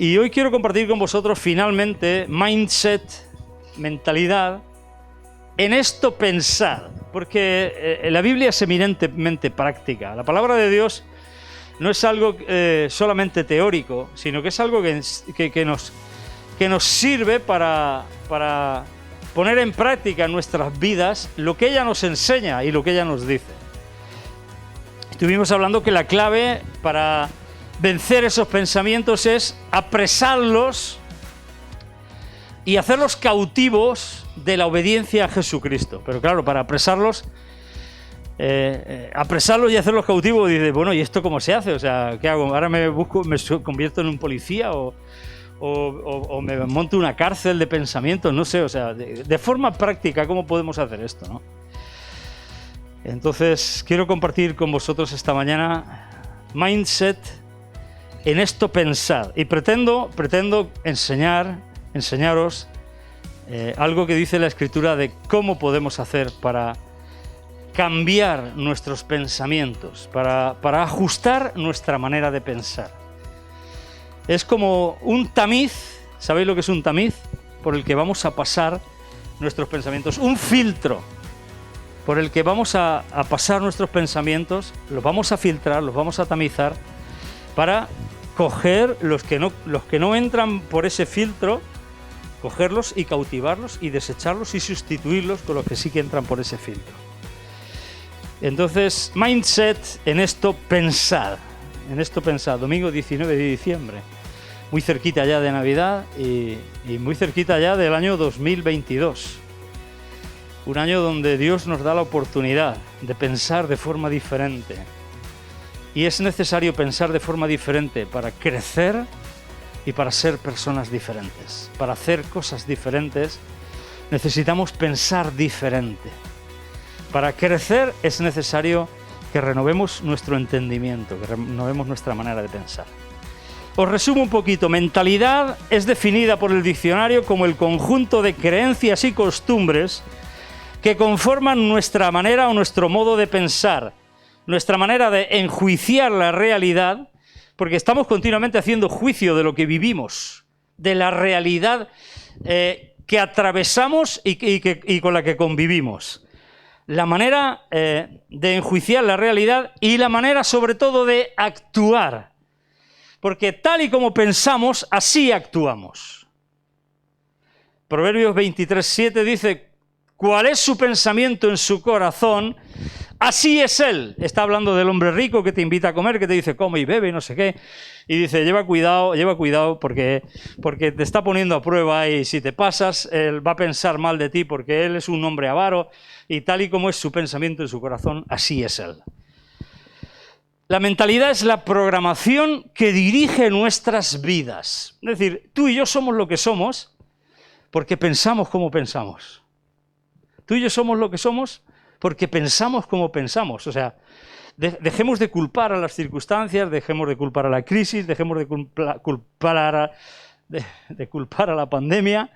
Y hoy quiero compartir con vosotros finalmente mindset, mentalidad, en esto pensar, porque la Biblia es eminentemente práctica. La palabra de Dios no es algo solamente teórico, sino que es algo que nos sirve para poner en práctica en nuestras vidas lo que ella nos enseña y lo que ella nos dice. Estuvimos hablando que la clave para vencer esos pensamientos es apresarlos y hacerlos cautivos de la obediencia a Jesucristo. Pero claro, para apresarlos y hacerlos cautivos, dices, bueno, ¿y esto cómo se hace? O sea, ¿qué hago? ¿Ahora me convierto en un policía o me monto una cárcel de pensamientos? No sé, o sea, de forma práctica, ¿cómo podemos hacer esto, no? Entonces, quiero compartir con vosotros esta mañana mindset, en esto pensar. Y pretendo enseñaros algo que dice la Escritura de cómo podemos hacer para cambiar nuestros pensamientos, para ajustar nuestra manera de pensar. Es como un tamiz, ¿sabéis lo que es un tamiz? Por el que vamos a pasar nuestros pensamientos, un filtro por el que vamos a pasar nuestros pensamientos, los vamos a filtrar, los vamos a tamizar para coger los que no entran por ese filtro, cogerlos y cautivarlos y desecharlos y sustituirlos con los que sí que entran por ese filtro. Entonces, mindset, en esto pensar, domingo 19 de diciembre, muy cerquita ya de Navidad y muy cerquita ya del año 2022. Un año donde Dios nos da la oportunidad de pensar de forma diferente. Y es necesario pensar de forma diferente para crecer y para ser personas diferentes. Para hacer cosas diferentes necesitamos pensar diferente. Para crecer es necesario que renovemos nuestro entendimiento, que renovemos nuestra manera de pensar. Os resumo un poquito. Mentalidad es definida por el diccionario como el conjunto de creencias y costumbres que conforman nuestra manera o nuestro modo de pensar, nuestra manera de enjuiciar la realidad, porque estamos continuamente haciendo juicio de lo que vivimos, de la realidad que atravesamos y con la que convivimos. La manera de enjuiciar la realidad y la manera sobre todo de actuar, porque tal y como pensamos, así actuamos. Proverbios 23:7 dice: ¿cuál es su pensamiento en su corazón? Así es él. Está hablando del hombre rico que te invita a comer, que te dice come y bebe y no sé qué. Y dice, lleva cuidado porque te está poniendo a prueba y si te pasas, él va a pensar mal de ti porque él es un hombre avaro y tal y como es su pensamiento en su corazón, así es él. La mentalidad es la programación que dirige nuestras vidas. Es decir, tú y yo somos lo que somos porque pensamos como pensamos. Tú y yo somos lo que somos porque pensamos como pensamos. O sea, dejemos de culpar a las circunstancias, dejemos de culpar a la crisis, dejemos de culpar a la pandemia,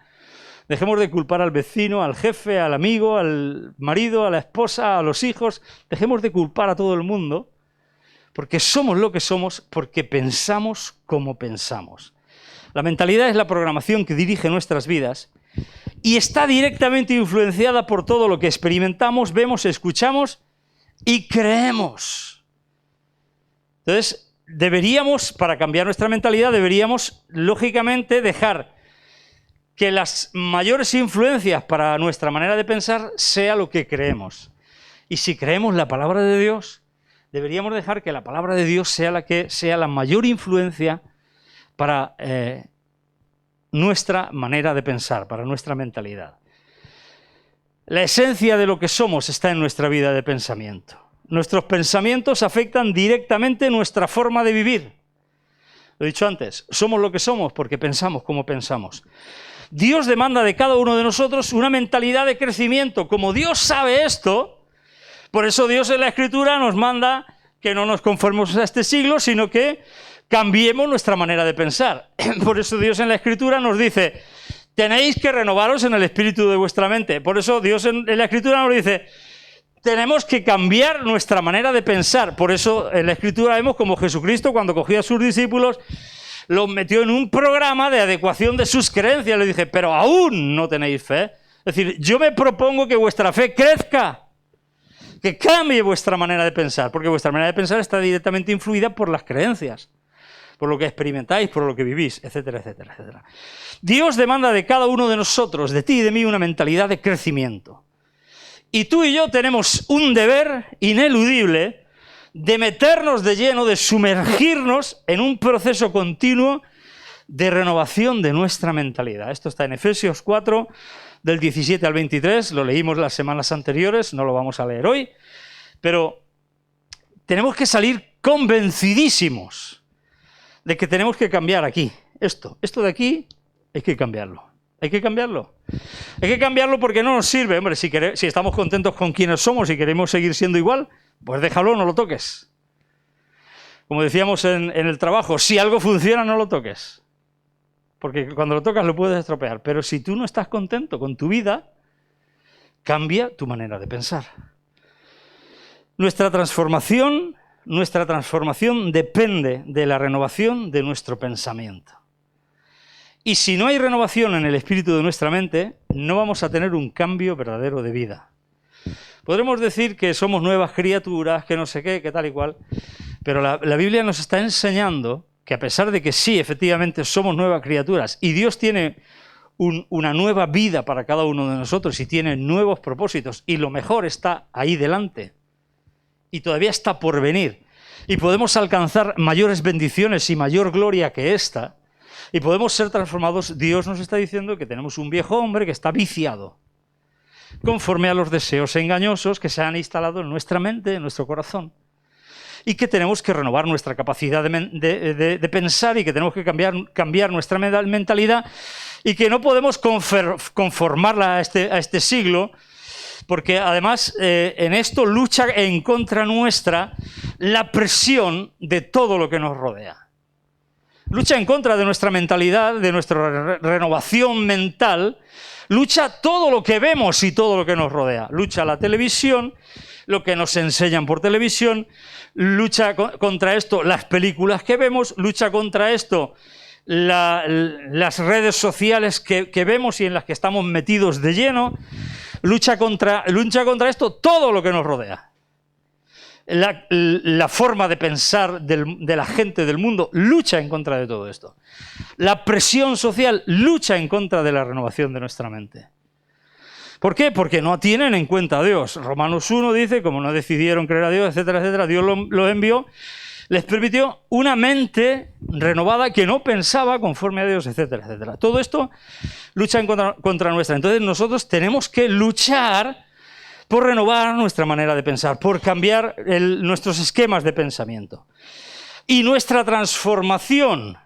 dejemos de culpar al vecino, al jefe, al amigo, al marido, a la esposa, a los hijos. Dejemos de culpar a todo el mundo porque somos lo que somos porque pensamos como pensamos. La mentalidad es la programación que dirige nuestras vidas y está directamente influenciada por todo lo que experimentamos, vemos, escuchamos y creemos. Entonces, para cambiar nuestra mentalidad, deberíamos, lógicamente, dejar que las mayores influencias para nuestra manera de pensar sea lo que creemos. Y si creemos la palabra de Dios, deberíamos dejar que la palabra de Dios sea la que sea la mayor influencia para nuestra manera de pensar, para nuestra mentalidad. La esencia de lo que somos está en nuestra vida de pensamiento. Nuestros pensamientos afectan directamente nuestra forma de vivir. Lo he dicho antes, somos lo que somos porque pensamos como pensamos. Dios demanda de cada uno de nosotros una mentalidad de crecimiento. Como Dios sabe esto, por eso Dios en la Escritura nos manda que no nos conformemos a este siglo, sino que cambiemos nuestra manera de pensar. Por eso Dios en la Escritura nos dice, tenéis que renovaros en el espíritu de vuestra mente. Por eso Dios en la Escritura nos dice, tenemos que cambiar nuestra manera de pensar. Por eso en la Escritura vemos como Jesucristo, cuando cogió a sus discípulos, los metió en un programa de adecuación de sus creencias. Le dije, pero aún no tenéis fe. Es decir, yo me propongo que vuestra fe crezca, que cambie vuestra manera de pensar, porque vuestra manera de pensar está directamente influida por las creencias, por lo que experimentáis, por lo que vivís, etcétera, etcétera, etcétera. Dios demanda de cada uno de nosotros, de ti y de mí, una mentalidad de crecimiento. Y tú y yo tenemos un deber ineludible de meternos de lleno, de sumergirnos en un proceso continuo de renovación de nuestra mentalidad. Esto está en Efesios 4, del 17 al 23, lo leímos las semanas anteriores, no lo vamos a leer hoy, pero tenemos que salir convencidísimos de que tenemos que cambiar aquí. Esto de aquí hay que cambiarlo. Hay que cambiarlo. Hay que cambiarlo porque no nos sirve. Hombre, si estamos contentos con quienes somos y queremos seguir siendo igual, pues déjalo, no lo toques. Como decíamos en el trabajo, si algo funciona, no lo toques. Porque cuando lo tocas lo puedes estropear. Pero si tú no estás contento con tu vida, cambia tu manera de pensar. Nuestra transformación depende de la renovación de nuestro pensamiento. Y si no hay renovación en el espíritu de nuestra mente, no vamos a tener un cambio verdadero de vida. Podremos decir que somos nuevas criaturas, que no sé qué, que tal y cual, pero la Biblia nos está enseñando que a pesar de que sí, efectivamente, somos nuevas criaturas y Dios tiene una nueva vida para cada uno de nosotros y tiene nuevos propósitos y lo mejor está ahí delante y todavía está por venir y podemos alcanzar mayores bendiciones y mayor gloria que esta y podemos ser transformados, Dios nos está diciendo que tenemos un viejo hombre que está viciado conforme a los deseos engañosos que se han instalado en nuestra mente, en nuestro corazón. Y que tenemos que renovar nuestra capacidad de pensar y que tenemos que cambiar nuestra mentalidad y que no podemos conformarla a este siglo, porque además en esto lucha en contra nuestra la presión de todo lo que nos rodea. Lucha en contra de nuestra mentalidad, de nuestra renovación mental, lucha todo lo que vemos y todo lo que nos rodea. Lucha la televisión, lo que nos enseñan por televisión, lucha contra esto las películas que vemos, lucha contra esto las redes sociales que vemos y en las que estamos metidos de lleno, lucha contra esto todo lo que nos rodea. La forma de pensar de la gente del mundo lucha en contra de todo esto. La presión social lucha en contra de la renovación de nuestra mente. ¿Por qué? Porque no tienen en cuenta a Dios. Romanos 1 dice, como no decidieron creer a Dios, etcétera, etcétera, Dios los envió, les permitió una mente renovada que no pensaba conforme a Dios, etcétera, etcétera. Todo esto lucha en contra nuestra. Entonces nosotros tenemos que luchar por renovar nuestra manera de pensar, por cambiar nuestros esquemas de pensamiento. Y nuestra transformación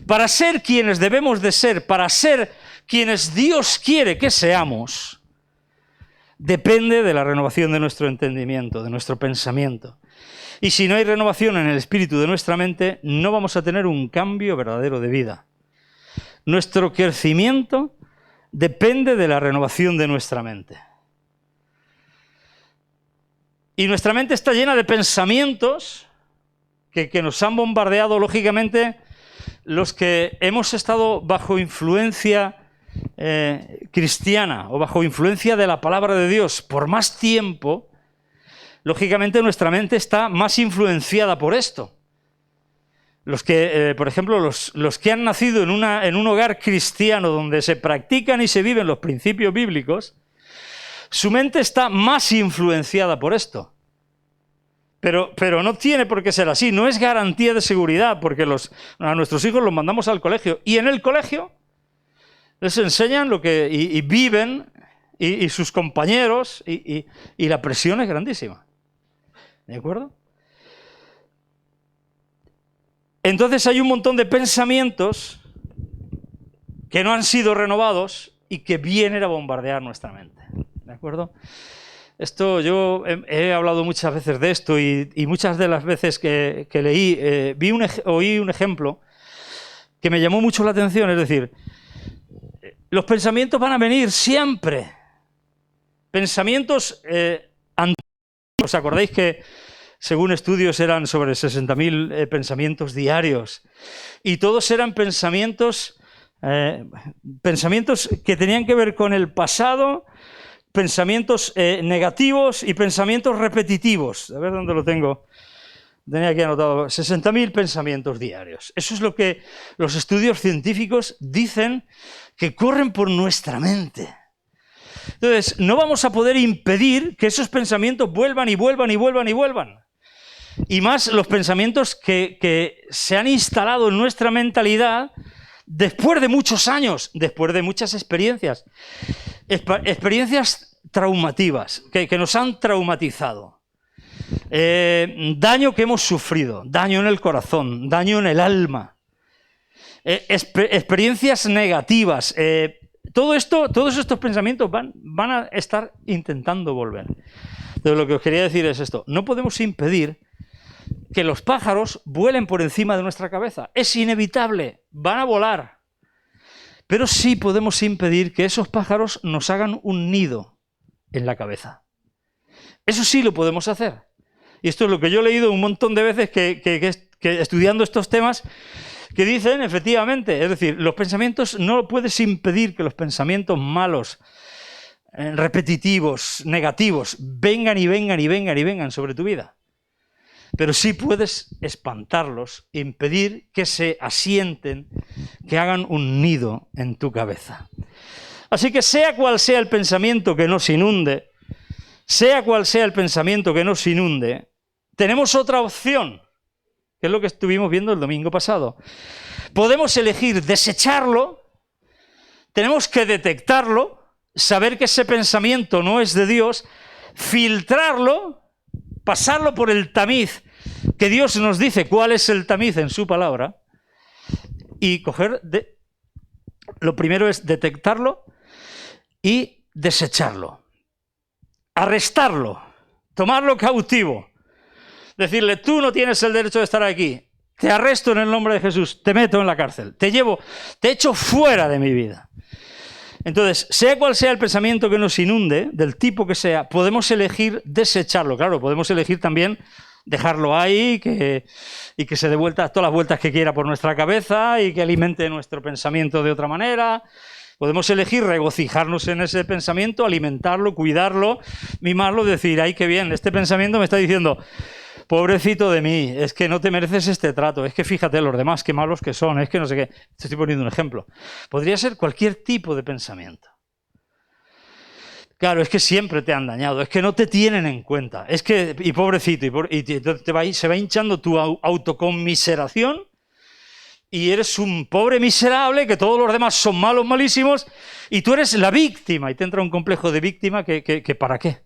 para ser quienes debemos de ser, para ser quienes Dios quiere que seamos, depende de la renovación de nuestro entendimiento, de nuestro pensamiento. Y si no hay renovación en el espíritu de nuestra mente, no vamos a tener un cambio verdadero de vida. Nuestro crecimiento depende de la renovación de nuestra mente. Y nuestra mente está llena de pensamientos que nos han bombardeado, lógicamente, los que hemos estado bajo influencia cristiana o bajo influencia de la palabra de Dios por más tiempo, lógicamente nuestra mente está más influenciada por esto. Los que, por ejemplo, los que han nacido en un hogar cristiano donde se practican y se viven los principios bíblicos, su mente está más influenciada por esto. Pero no tiene por qué ser así, no es garantía de seguridad, porque a nuestros hijos los mandamos al colegio y en el colegio les enseñan lo que y viven y sus compañeros y la presión es grandísima. ¿De acuerdo? Entonces hay un montón de pensamientos que no han sido renovados y que vienen a bombardear nuestra mente. ¿De acuerdo? Esto yo he hablado muchas veces de esto y muchas de las veces que leí, oí un ejemplo que me llamó mucho la atención, es decir, los pensamientos van a venir siempre. Pensamientos antiguos. ¿Os acordáis que según estudios, eran sobre 60.000 pensamientos diarios. Y todos eran pensamientos que tenían que ver con el pasado, pensamientos negativos y pensamientos repetitivos. A ver dónde lo tengo. Tenía aquí anotado 60.000 pensamientos diarios. Eso es lo que los estudios científicos dicen que corren por nuestra mente. Entonces, no vamos a poder impedir que esos pensamientos vuelvan y vuelvan y vuelvan y vuelvan. Y más los pensamientos que se han instalado en nuestra mentalidad después de muchos años, después de muchas experiencias. Experiencias traumativas, que nos han traumatizado. Daño que hemos sufrido, daño en el corazón, daño en el alma. Experiencias negativas. Todos estos pensamientos van a estar intentando volver. Entonces, lo que os quería decir es esto. No podemos impedir que los pájaros vuelen por encima de nuestra cabeza. Es inevitable, van a volar. Pero sí podemos impedir que esos pájaros nos hagan un nido en la cabeza. Eso sí lo podemos hacer. Y esto es lo que yo he leído un montón de veces que estudiando estos temas, que dicen, efectivamente, es decir, los pensamientos, no puedes impedir que los pensamientos malos, repetitivos, negativos, vengan y vengan y vengan y vengan sobre tu vida. Pero sí puedes espantarlos, impedir que se asienten, que hagan un nido en tu cabeza. Así que sea cual sea el pensamiento que nos inunde, tenemos otra opción, que es lo que estuvimos viendo el domingo pasado. Podemos elegir desecharlo, tenemos que detectarlo, saber que ese pensamiento no es de Dios, filtrarlo, pasarlo por el tamiz, que Dios nos dice cuál es el tamiz en su palabra, y lo primero es detectarlo y desecharlo, arrestarlo, tomarlo cautivo, decirle, tú no tienes el derecho de estar aquí, te arresto en el nombre de Jesús, te meto en la cárcel, te echo fuera de mi vida. Entonces, sea cual sea el pensamiento que nos inunde, del tipo que sea, podemos elegir desecharlo. Claro, podemos elegir también dejarlo ahí y que se dé todas las vueltas que quiera por nuestra cabeza y que alimente nuestro pensamiento de otra manera. Podemos elegir regocijarnos en ese pensamiento, alimentarlo, cuidarlo, mimarlo, decir, ay, qué bien, este pensamiento me está diciendo, pobrecito de mí, es que no te mereces este trato, es que fíjate los demás, qué malos que son, es que no sé qué. Te estoy poniendo un ejemplo. Podría ser cualquier tipo de pensamiento. Claro, es que siempre te han dañado, es que no te tienen en cuenta, es que, y pobrecito, se va hinchando tu autoconmiseración y eres un pobre miserable, que todos los demás son malos, malísimos, y tú eres la víctima, y te entra un complejo de víctima que ¿para qué?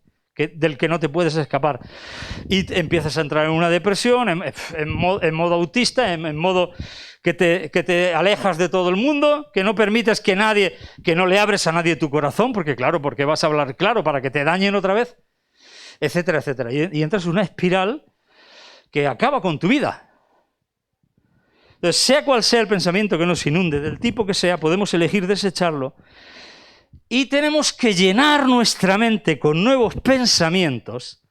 Del que no te puedes escapar. Y empiezas a entrar en una depresión, en modo autista, en modo que te alejas de todo el mundo, que no permites que no le abres a nadie tu corazón, porque vas a hablar claro para que te dañen otra vez, etcétera, etcétera. Y entras en una espiral que acaba con tu vida. Entonces, sea cual sea el pensamiento que nos inunde, del tipo que sea, podemos elegir desecharlo. Y tenemos que llenar nuestra mente con nuevos pensamientos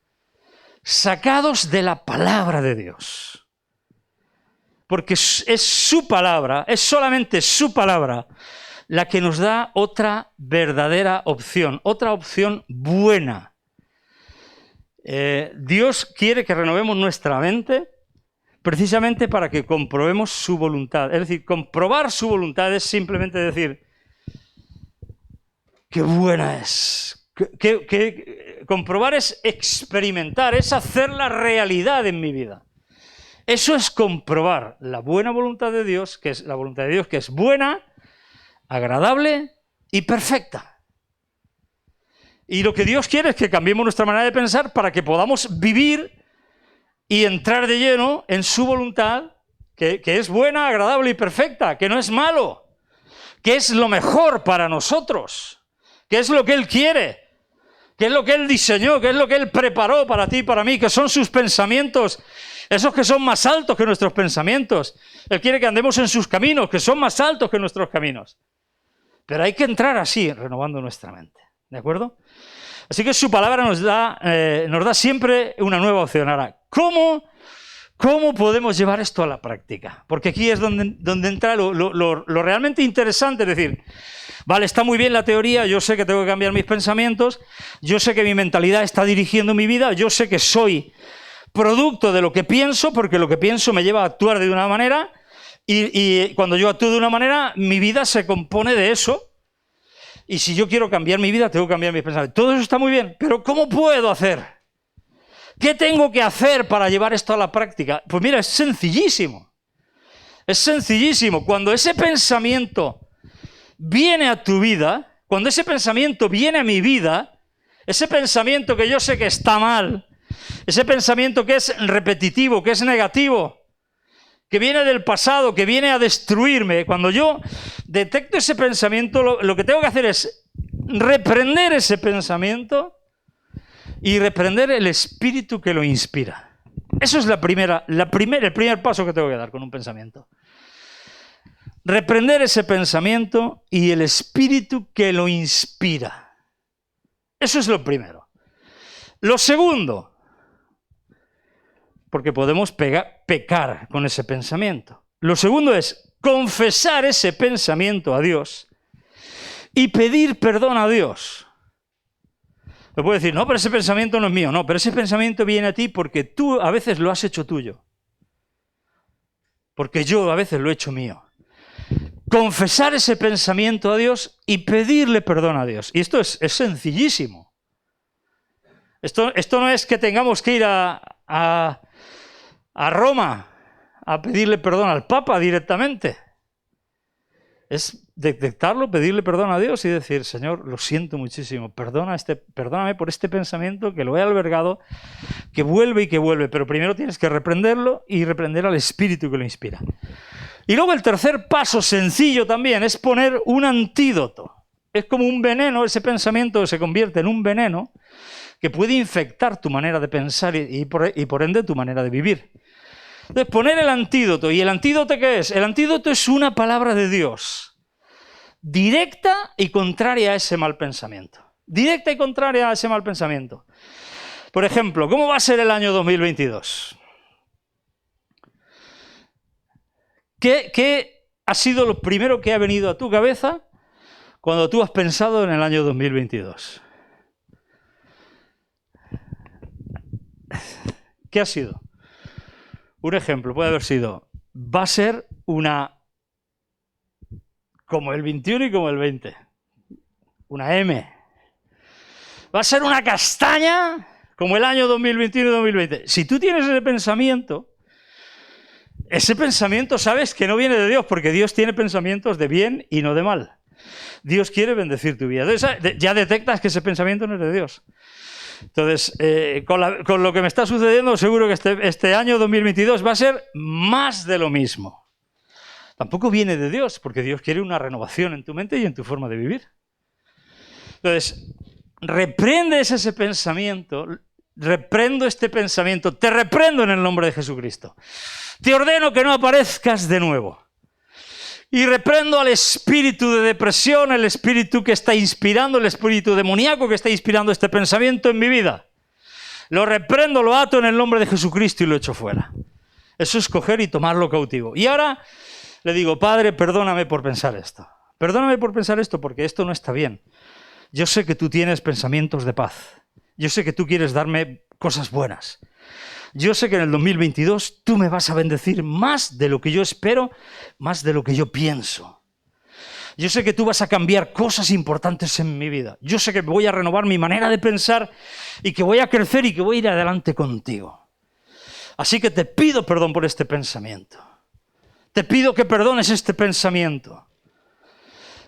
sacados de la palabra de Dios. Porque es su palabra, es solamente su palabra la que nos da otra verdadera opción, otra opción buena. Dios quiere que renovemos nuestra mente precisamente para que comprobemos su voluntad. Es decir, comprobar su voluntad es simplemente decir, ¡qué buena es! Comprobar es experimentar, es hacer la realidad en mi vida. Eso es comprobar la buena voluntad de Dios, que es la voluntad de Dios, que es buena, agradable y perfecta. Y lo que Dios quiere es que cambiemos nuestra manera de pensar para que podamos vivir y entrar de lleno en su voluntad, que es buena, agradable y perfecta, que no es malo, que es lo mejor para nosotros, que es lo que Él quiere, que es lo que Él diseñó, que es lo que Él preparó para ti y para mí, que son sus pensamientos, esos que son más altos que nuestros pensamientos. Él quiere que andemos en sus caminos, que son más altos que nuestros caminos. Pero hay que entrar así, renovando nuestra mente, ¿de acuerdo? Así que su palabra nos da siempre una nueva opción. Ahora, ¿cómo podemos llevar esto a la práctica? Porque aquí es donde entra lo realmente interesante, es decir, vale, está muy bien la teoría, yo sé que tengo que cambiar mis pensamientos, yo sé que mi mentalidad está dirigiendo mi vida, yo sé que soy producto de lo que pienso, porque lo que pienso me lleva a actuar de una manera, y cuando yo actúo de una manera, mi vida se compone de eso, y si yo quiero cambiar mi vida, tengo que cambiar mis pensamientos. Todo eso está muy bien, pero ¿cómo puedo hacer? ¿Qué tengo que hacer para llevar esto a la práctica? Pues mira, es sencillísimo. Es sencillísimo. Cuando ese pensamiento viene a tu vida, cuando ese pensamiento viene a mi vida, ese pensamiento que yo sé que está mal, ese pensamiento que es repetitivo, que es negativo, que viene del pasado, que viene a destruirme, cuando yo detecto ese pensamiento, lo que tengo que hacer es reprender ese pensamiento y reprender el espíritu que lo inspira. Eso es el primer paso que tengo que dar con un pensamiento. Reprender ese pensamiento y el espíritu que lo inspira. Eso es lo primero. Lo segundo, porque podemos pecar con ese pensamiento. Lo segundo es confesar ese pensamiento a Dios y pedir perdón a Dios. Me puede decir, no, pero ese pensamiento no es mío. No, pero ese pensamiento viene a ti porque tú a veces lo has hecho tuyo. Porque yo a veces lo he hecho mío. Confesar ese pensamiento a Dios y pedirle perdón a Dios. Y esto es sencillísimo. Esto no es que tengamos que ir a Roma a pedirle perdón al Papa directamente. Es detectarlo, pedirle perdón a Dios y decir, Señor, lo siento muchísimo, perdóname por este pensamiento que lo he albergado, que vuelve y que vuelve, pero primero tienes que reprenderlo y reprender al espíritu que lo inspira. Y luego el tercer paso, sencillo también, es poner un antídoto. Es como un veneno, ese pensamiento se convierte en un veneno que puede infectar tu manera de pensar y por ende tu manera de vivir. Entonces, poner el antídoto. ¿Y el antídoto qué es? El antídoto es una palabra de Dios, directa y contraria a ese mal pensamiento. Directa y contraria a ese mal pensamiento. Por ejemplo, ¿cómo va a ser el año 2022? ¿Qué ha sido lo primero que ha venido a tu cabeza cuando tú has pensado en el año 2022? ¿Qué ha sido? Un ejemplo puede haber sido, va a ser como el 21 y como el 20, una M. Va a ser una castaña como el año 2021 y 2020. Si tú tienes ese pensamiento sabes que no viene de Dios, porque Dios tiene pensamientos de bien y no de mal. Dios quiere bendecir tu vida. Entonces ya detectas que ese pensamiento no es de Dios. Entonces, con lo que me está sucediendo, seguro que este año 2022 va a ser más de lo mismo. Tampoco viene de Dios, porque Dios quiere una renovación en tu mente y en tu forma de vivir. Entonces, reprendes ese pensamiento, reprendo este pensamiento, te reprendo en el nombre de Jesucristo. Te ordeno que no aparezcas de nuevo. Y reprendo al espíritu de depresión, el espíritu que está inspirando, el espíritu demoníaco que está inspirando este pensamiento en mi vida. Lo reprendo, lo ato en el nombre de Jesucristo y lo echo fuera. Eso es coger y tomarlo cautivo. Y ahora le digo, Padre, perdóname por pensar esto. Perdóname por pensar esto porque esto no está bien. Yo sé que tú tienes pensamientos de paz. Yo sé que tú quieres darme cosas buenas. Yo sé que en el 2022 tú me vas a bendecir más de lo que yo espero, más de lo que yo pienso. Yo sé que tú vas a cambiar cosas importantes en mi vida. Yo sé que voy a renovar mi manera de pensar y que voy a crecer y que voy a ir adelante contigo. Así que te pido perdón por este pensamiento. Te pido que perdones este pensamiento.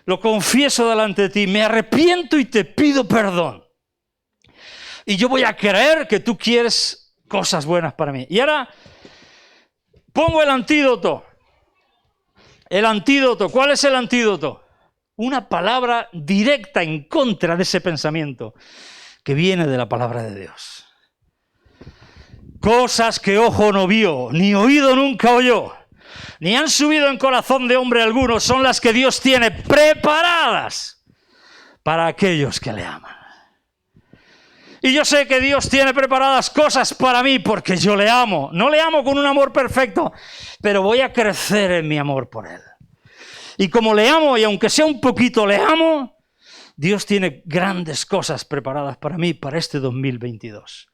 Lo confieso delante de ti, me arrepiento y te pido perdón. Y yo voy a creer que tú quieres cosas buenas para mí. Y ahora pongo el antídoto. El antídoto. ¿Cuál es el antídoto? Una palabra directa en contra de ese pensamiento que viene de la palabra de Dios. Cosas que ojo no vio, ni oído nunca oyó, ni han subido en corazón de hombre alguno, son las que Dios tiene preparadas para aquellos que le aman. Y yo sé que Dios tiene preparadas cosas para mí porque yo le amo. No le amo con un amor perfecto, pero voy a crecer en mi amor por Él. Y como le amo, y aunque sea un poquito le amo, Dios tiene grandes cosas preparadas para mí para este 2022.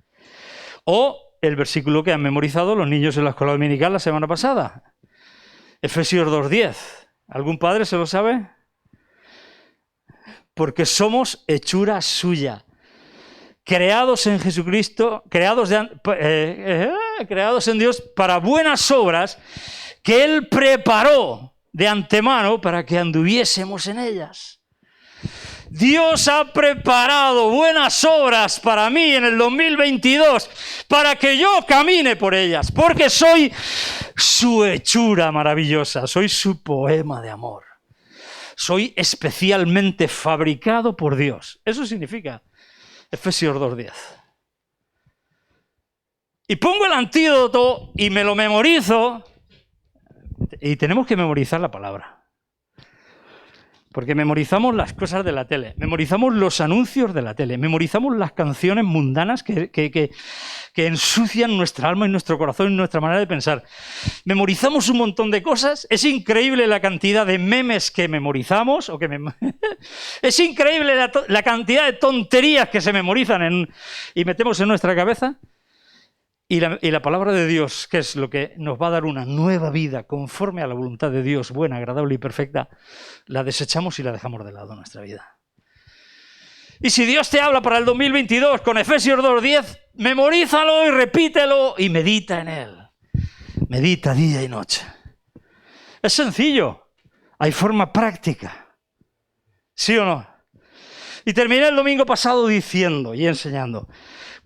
O el versículo que han memorizado los niños en la escuela dominical la semana pasada. Efesios 2:10. ¿Algún padre se lo sabe? Porque somos hechura suya. Creados en Jesucristo, creados en Dios para buenas obras que Él preparó de antemano para que anduviésemos en ellas. Dios ha preparado buenas obras para mí en el 2022 para que yo camine por ellas, porque soy su hechura maravillosa, soy su poema de amor. Soy especialmente fabricado por Dios. Eso significa Efesios 2:10. Y pongo el antídoto y me lo memorizo. Y tenemos que memorizar la palabra. Porque memorizamos las cosas de la tele, memorizamos los anuncios de la tele, memorizamos las canciones mundanas que ensucian nuestra alma y nuestro corazón y nuestra manera de pensar. Memorizamos un montón de cosas. Es increíble la cantidad de memes que memorizamos. Es increíble la cantidad de tonterías que se memorizan y metemos en nuestra cabeza. Y la palabra de Dios, que es lo que nos va a dar una nueva vida conforme a la voluntad de Dios, buena, agradable y perfecta, la desechamos y la dejamos de lado en nuestra vida. Y si Dios te habla para el 2022 con Efesios 2:10, memorízalo y repítelo y medita en él. Medita día y noche. Es sencillo, hay forma práctica. ¿Sí o no? Y terminé el domingo pasado diciendo y enseñando: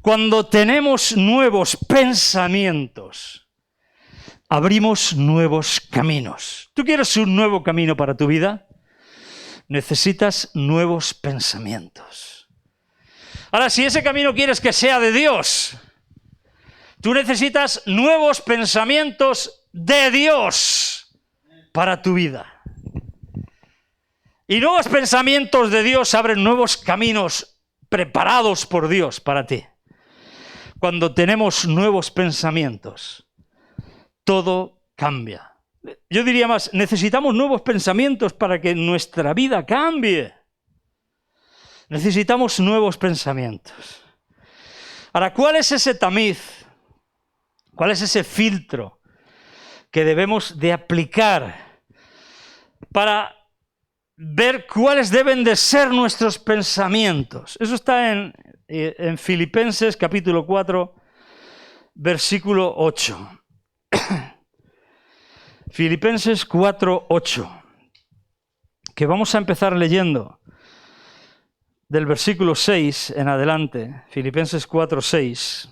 cuando tenemos nuevos pensamientos, abrimos nuevos caminos. ¿Tú quieres un nuevo camino para tu vida? Necesitas nuevos pensamientos. Ahora, si ese camino quieres que sea de Dios, tú necesitas nuevos pensamientos de Dios para tu vida. Y nuevos pensamientos de Dios abren nuevos caminos preparados por Dios para ti. Cuando tenemos nuevos pensamientos, todo cambia. Yo diría más, necesitamos nuevos pensamientos para que nuestra vida cambie. Necesitamos nuevos pensamientos. Ahora, ¿cuál es ese tamiz? ¿Cuál es ese filtro que debemos de aplicar para ver cuáles deben de ser nuestros pensamientos? Eso está en Filipenses capítulo 4, versículo 8. Filipenses 4, 8. Que vamos a empezar leyendo del versículo 6 en adelante. Filipenses 4, 6.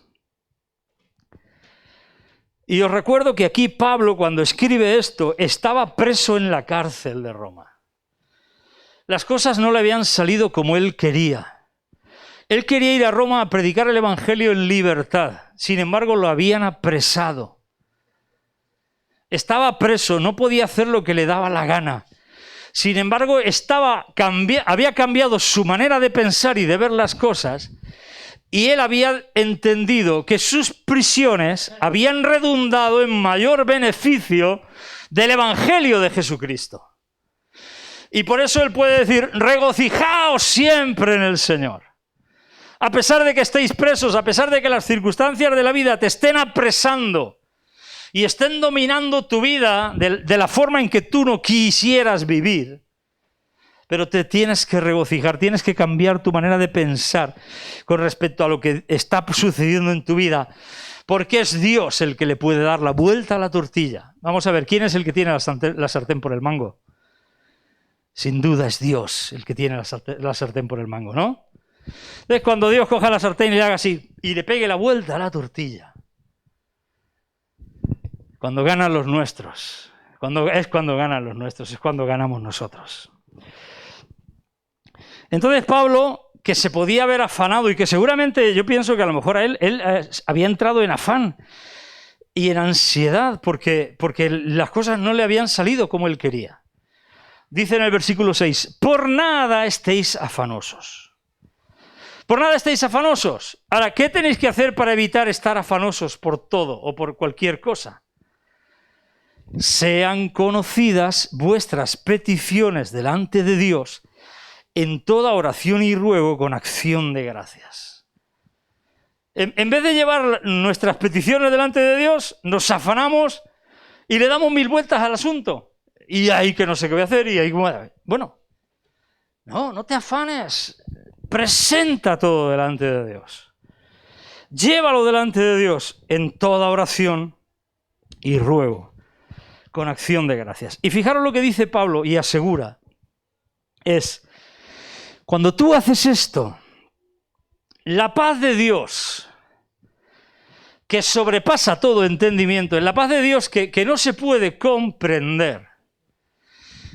Y os recuerdo que aquí Pablo, cuando escribe esto, estaba preso en la cárcel de Roma. Las cosas no le habían salido como él quería. Él quería ir a Roma a predicar el evangelio en libertad. Sin embargo, lo habían apresado. Estaba preso, no podía hacer lo que le daba la gana. Sin embargo, había cambiado su manera de pensar y de ver las cosas, y él había entendido que sus prisiones habían redundado en mayor beneficio del evangelio de Jesucristo. Y por eso él puede decir: regocijaos siempre en el Señor. A pesar de que estéis presos, a pesar de que las circunstancias de la vida te estén apresando y estén dominando tu vida de la forma en que tú no quisieras vivir, pero te tienes que regocijar, tienes que cambiar tu manera de pensar con respecto a lo que está sucediendo en tu vida, porque es Dios el que le puede dar la vuelta a la tortilla. Vamos a ver, ¿quién es el que tiene la sartén por el mango? Sin duda es Dios el que tiene la sartén por el mango, ¿no? Entonces, cuando Dios coja la sartén y le haga así y le pegue la vuelta a la tortilla, cuando ganan los nuestros, es cuando ganamos nosotros. Entonces Pablo, que se podía haber afanado y que seguramente yo pienso que a lo mejor él había entrado en afán y en ansiedad porque las cosas no le habían salido como él quería. Dice en el versículo 6, por nada estéis afanosos. Por nada estéis afanosos. Ahora, ¿qué tenéis que hacer para evitar estar afanosos por todo o por cualquier cosa? Sean conocidas vuestras peticiones delante de Dios en toda oración y ruego con acción de gracias. En vez de llevar nuestras peticiones delante de Dios, nos afanamos y le damos 1000 vueltas al asunto. Y ahí que no sé qué voy a hacer y ahí... Bueno, no te afanes. Presenta todo delante de Dios. Llévalo delante de Dios en toda oración y ruego con acción de gracias. Y fijaros lo que dice Pablo y asegura. Es, cuando tú haces esto, la paz de Dios, que sobrepasa todo entendimiento, la paz de Dios que no se puede comprender.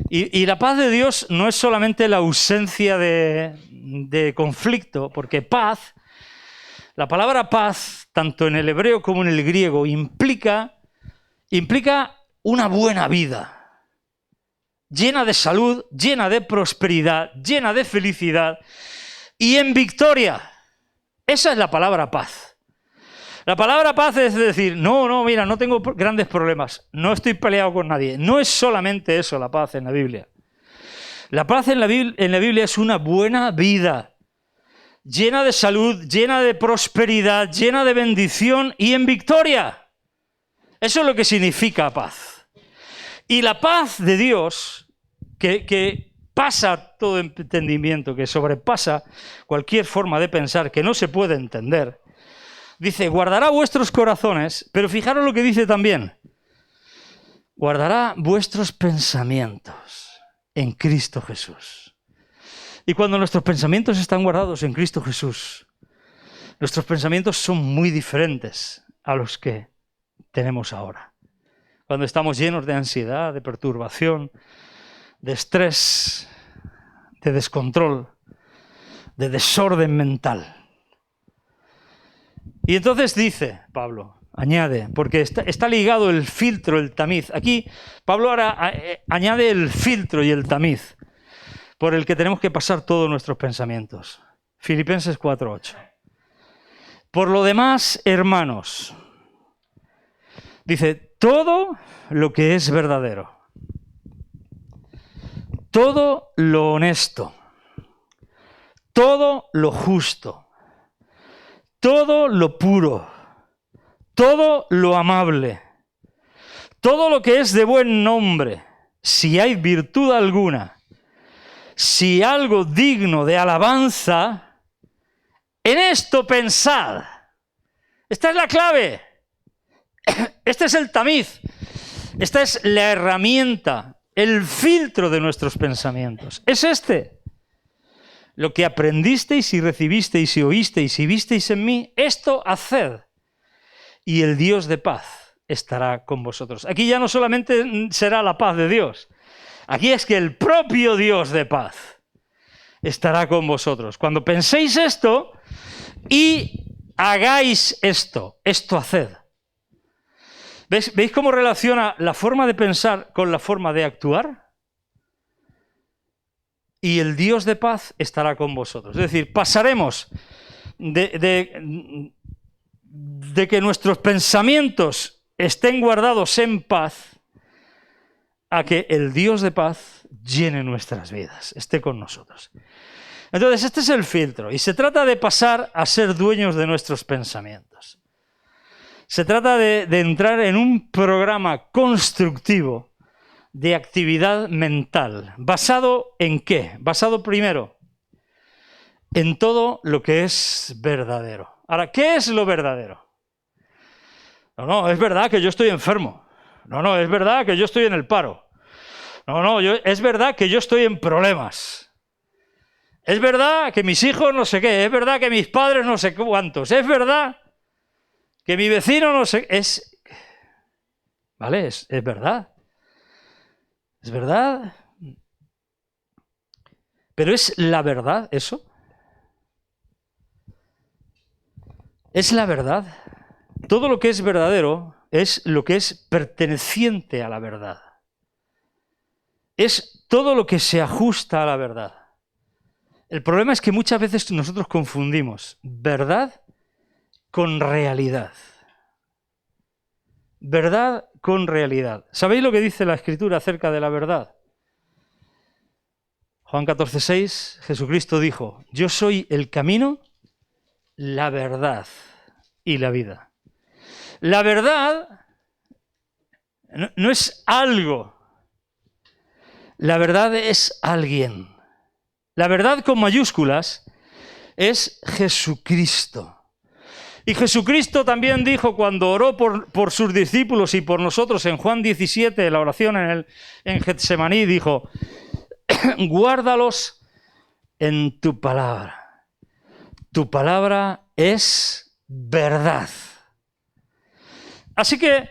Y la paz de Dios no es solamente la ausencia de conflicto, porque paz, la palabra paz, tanto en el hebreo como en el griego, implica una buena vida, llena de salud, llena de prosperidad, llena de felicidad y en victoria. Esa es la palabra paz. La palabra paz es decir, mira, no tengo grandes problemas, no estoy peleado con nadie. No es solamente eso la paz en la Biblia. La paz en la Biblia es una buena vida, llena de salud, llena de prosperidad, llena de bendición y en victoria. Eso es lo que significa paz. Y la paz de Dios, que pasa todo entendimiento, que sobrepasa cualquier forma de pensar, que no se puede entender, dice, guardará vuestros corazones, pero fijaros lo que dice también, guardará vuestros pensamientos en Cristo Jesús. Y cuando nuestros pensamientos están guardados en Cristo Jesús, nuestros pensamientos son muy diferentes a los que tenemos ahora. Cuando estamos llenos de ansiedad, de perturbación, de estrés, de descontrol, de desorden mental. Y entonces dice Pablo, añade, porque está ligado el filtro, el tamiz. Aquí Pablo ahora añade el filtro y el tamiz por el que tenemos que pasar todos nuestros pensamientos. Filipenses 4:8. Por lo demás, hermanos, dice, todo lo que es verdadero, todo lo honesto, todo lo justo, todo lo puro, todo lo amable, todo lo que es de buen nombre, si hay virtud alguna, si algo digno de alabanza, en esto pensad. Esta es la clave. Este es el tamiz. Esta es la herramienta, el filtro de nuestros pensamientos. Es este. Lo que aprendisteis y recibisteis y oísteis y visteis en mí, esto haced. Y el Dios de paz estará con vosotros. Aquí ya no solamente será la paz de Dios. Aquí es que el propio Dios de paz estará con vosotros. Cuando penséis esto y hagáis esto, esto haced. ¿Veis cómo relaciona la forma de pensar con la forma de actuar? Y el Dios de paz estará con vosotros. Es decir, pasaremos de que nuestros pensamientos estén guardados en paz a que el Dios de paz llene nuestras vidas, esté con nosotros. Entonces, este es el filtro y se trata de pasar a ser dueños de nuestros pensamientos. Se trata de entrar en un programa constructivo de actividad mental. ¿Basado en qué? Basado primero en todo lo que es verdadero. Ahora, ¿qué es lo verdadero? No, es verdad que yo estoy enfermo. No, es verdad que yo estoy en el paro. Es verdad que yo estoy en problemas. Es verdad que mis hijos no sé qué. Es verdad que mis padres no sé cuántos. Es verdad que mi vecino no sé... ¿Vale? Es verdad. ¿Es verdad? ¿Pero es la verdad eso? ¿Es la verdad? Todo lo que es verdadero es lo que es perteneciente a la verdad. Es todo lo que se ajusta a la verdad. El problema es que muchas veces nosotros confundimos verdad con realidad. Verdad con realidad. ¿Sabéis lo que dice la Escritura acerca de la verdad? Juan 14:6, Jesucristo dijo: yo soy el camino, la verdad y la vida. La verdad no es algo. La verdad es alguien. La verdad con mayúsculas es Jesucristo. Y Jesucristo también dijo cuando oró por sus discípulos y por nosotros en Juan 17, la oración en Getsemaní, dijo: guárdalos en tu palabra. Tu palabra es verdad. Así que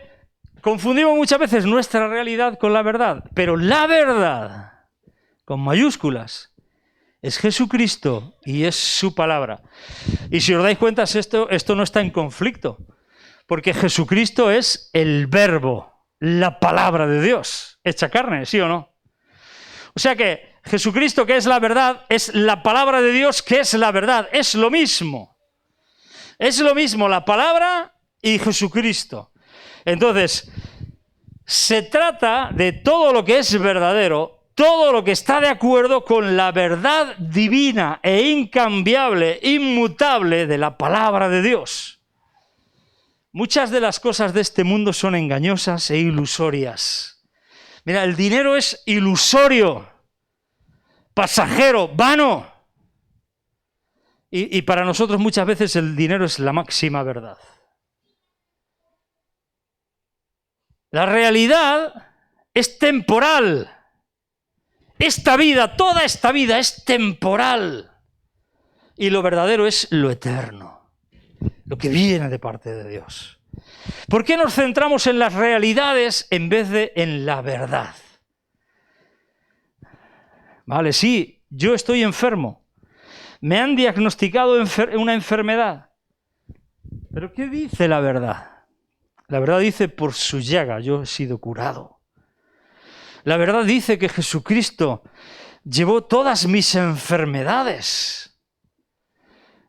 confundimos muchas veces nuestra realidad con la verdad, pero la verdad, con mayúsculas, es Jesucristo y es su palabra. Y si os dais cuenta, esto no está en conflicto, porque Jesucristo es el verbo, la palabra de Dios, hecha carne, ¿sí o no? O sea que Jesucristo, que es la verdad, es la palabra de Dios, que es la verdad, es lo mismo. Es lo mismo la palabra y Jesucristo. Entonces, se trata de todo lo que es verdadero, todo lo que está de acuerdo con la verdad divina e incambiable, inmutable de la palabra de Dios. Muchas de las cosas de este mundo son engañosas e ilusorias. Mira, el dinero es ilusorio, pasajero, vano. Y para nosotros muchas veces el dinero es la máxima verdad. La realidad es temporal. Esta vida, toda esta vida es temporal. Y lo verdadero es lo eterno, lo que viene de parte de Dios. ¿Por qué nos centramos en las realidades en vez de en la verdad? Vale, sí, yo estoy enfermo. Me han diagnosticado una enfermedad. ¿Pero qué dice la verdad? La verdad dice: por su llaga yo he sido curado. La verdad dice que Jesucristo llevó todas mis enfermedades.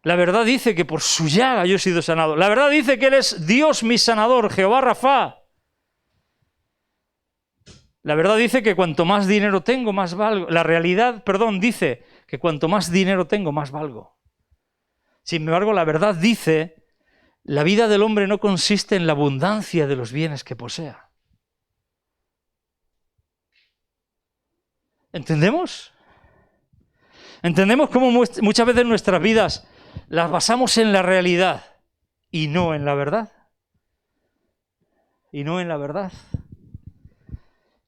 La verdad dice que por su llaga yo he sido sanado. La verdad dice que Él es Dios mi sanador, Jehová Rafa. La verdad dice que cuanto más dinero tengo, más valgo. La realidad, dice que cuanto más dinero tengo, más valgo. Sin embargo, la verdad dice: la vida del hombre no consiste en la abundancia de los bienes que posea. ¿Entendemos? ¿Entendemos cómo muchas veces nuestras vidas las basamos en la realidad y no en la verdad? Y no en la verdad.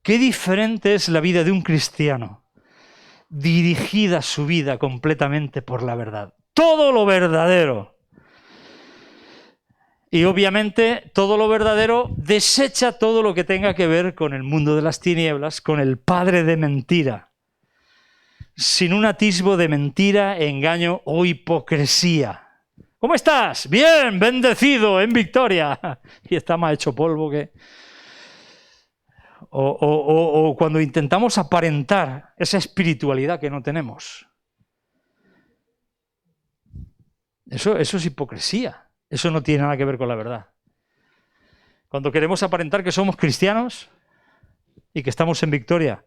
Qué diferente es la vida de un cristiano, dirigida su vida completamente por la verdad. Todo lo verdadero. Y obviamente todo lo verdadero desecha todo lo que tenga que ver con el mundo de las tinieblas, con el padre de mentira. Sin un atisbo de mentira, engaño o hipocresía. ¿Cómo estás? Bien, bendecido, en victoria. Y está más hecho polvo que... O cuando intentamos aparentar esa espiritualidad que no tenemos. Eso es hipocresía. Eso no tiene nada que ver con la verdad. Cuando queremos aparentar que somos cristianos y que estamos en victoria,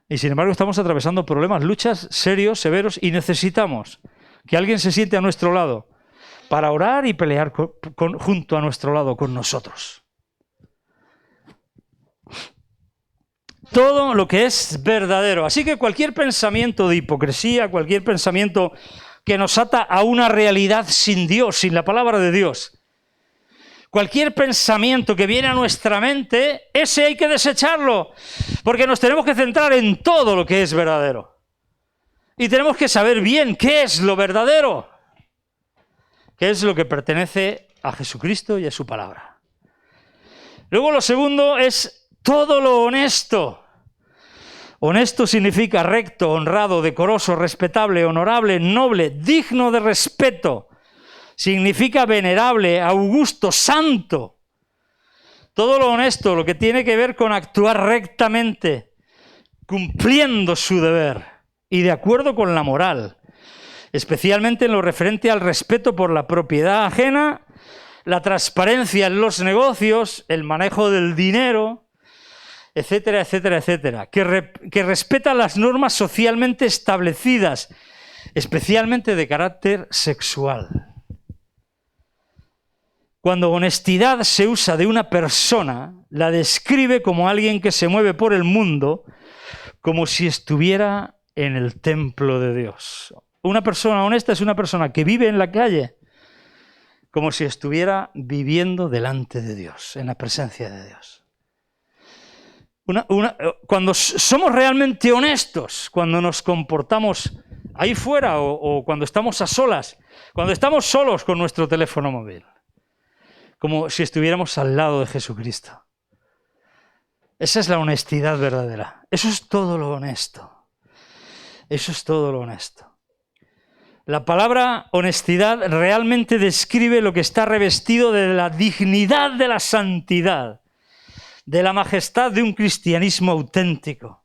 y sin embargo estamos atravesando problemas, luchas serios, severos, y necesitamos que alguien se siente a nuestro lado para orar y pelear junto a nuestro lado con nosotros. Todo lo que es verdadero. Así que cualquier pensamiento de hipocresía, cualquier pensamiento que nos ata a una realidad sin Dios, sin la palabra de Dios, cualquier pensamiento que viene a nuestra mente, ese hay que desecharlo, porque nos tenemos que centrar en todo lo que es verdadero. Y tenemos que saber bien qué es lo verdadero, qué es lo que pertenece a Jesucristo y a su palabra. Luego lo segundo es todo lo honesto. Honesto significa recto, honrado, decoroso, respetable, honorable, noble, digno de respeto. Significa venerable, augusto, santo. Todo lo honesto, lo que tiene que ver con actuar rectamente, cumpliendo su deber. y de acuerdo con la moral, especialmente en lo referente al respeto por la propiedad ajena, la transparencia en los negocios, el manejo del dinero, etcétera, etcétera, etcétera, que respeta las normas socialmente establecidas, especialmente de carácter sexual. Cuando honestidad se usa de una persona, la describe como alguien que se mueve por el mundo como si estuviera en el templo de Dios. Una persona honesta es una persona que vive en la calle como si estuviera viviendo delante de Dios, en la presencia de Dios. Cuando somos realmente honestos, cuando nos comportamos ahí fuera o cuando estamos a solas, cuando estamos solos con nuestro teléfono móvil, como si estuviéramos al lado de Jesucristo. Esa es la honestidad verdadera. Eso es todo lo honesto. Eso es todo lo honesto. La palabra honestidad realmente describe lo que está revestido de la dignidad de la santidad, de la majestad de un cristianismo auténtico.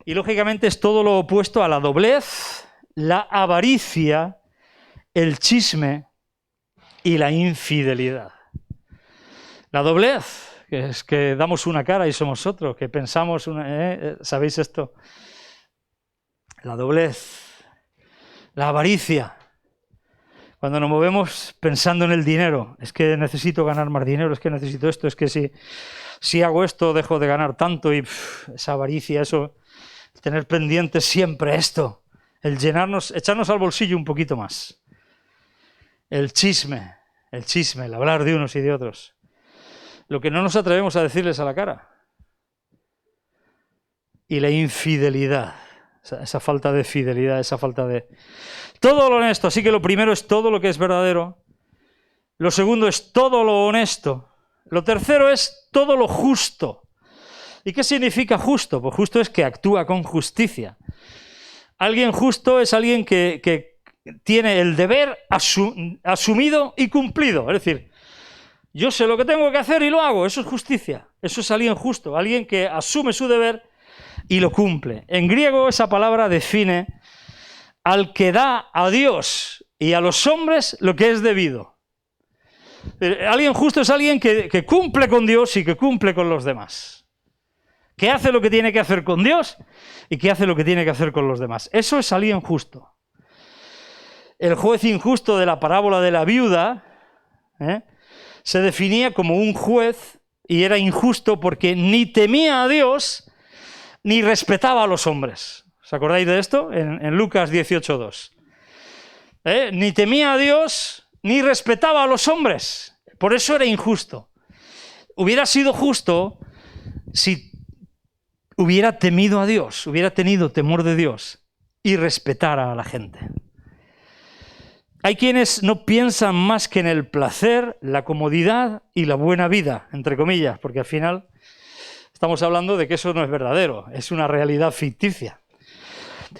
Y lógicamente es todo lo opuesto a la doblez, la avaricia, el chisme y la infidelidad. La doblez, que es que damos una cara y somos otro, que pensamos, ¿sabéis esto? La doblez, la avaricia, cuando nos movemos pensando en el dinero, es que necesito ganar más dinero, es que necesito esto, es que si hago esto dejo de ganar tanto y esa avaricia, eso, tener pendiente siempre esto, el echarnos al bolsillo un poquito más. El chisme, el hablar de unos y de otros. Lo que no nos atrevemos a decirles a la cara. Y la infidelidad, esa falta de fidelidad, esa falta de... Todo lo honesto, así que lo primero es todo lo que es verdadero. Lo segundo es todo lo honesto. Lo tercero es todo lo justo. ¿Y qué significa justo? Pues justo es que actúa con justicia. Alguien justo es alguien que tiene el deber asumido y cumplido. Es decir, yo sé lo que tengo que hacer y lo hago. Eso es justicia. Eso es alguien justo. Alguien que asume su deber y lo cumple. En griego esa palabra define al que da a Dios y a los hombres lo que es debido. Alguien justo es alguien que cumple con Dios y que cumple con los demás. Que hace lo que tiene que hacer con Dios y que hace lo que tiene que hacer con los demás. Eso es alguien justo. El juez injusto de la parábola de la viuda se definía como un juez y era injusto porque ni temía a Dios ni respetaba a los hombres. ¿Os acordáis de esto? En Lucas 18:2. Ni temía a Dios ni respetaba a los hombres. Por eso era injusto. Hubiera sido justo si hubiera temido a Dios, hubiera tenido temor de Dios y respetara a la gente. Hay quienes no piensan más que en el placer, la comodidad y la buena vida, entre comillas, porque al final estamos hablando de que eso no es verdadero, es una realidad ficticia.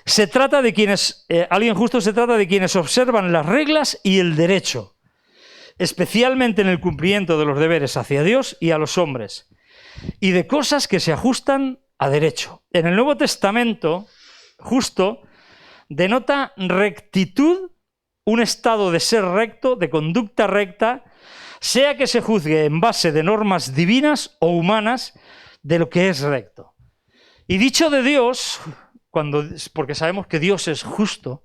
Se trata de quienes, alguien justo se trata de quienes observan las reglas y el derecho, especialmente en el cumplimiento de los deberes hacia Dios y a los hombres, y de cosas que se ajustan a derecho. En el Nuevo Testamento, justo denota rectitud, un estado de ser recto, de conducta recta, sea que se juzgue en base de normas divinas o humanas de lo que es recto. Y dicho de Dios, porque sabemos que Dios es justo,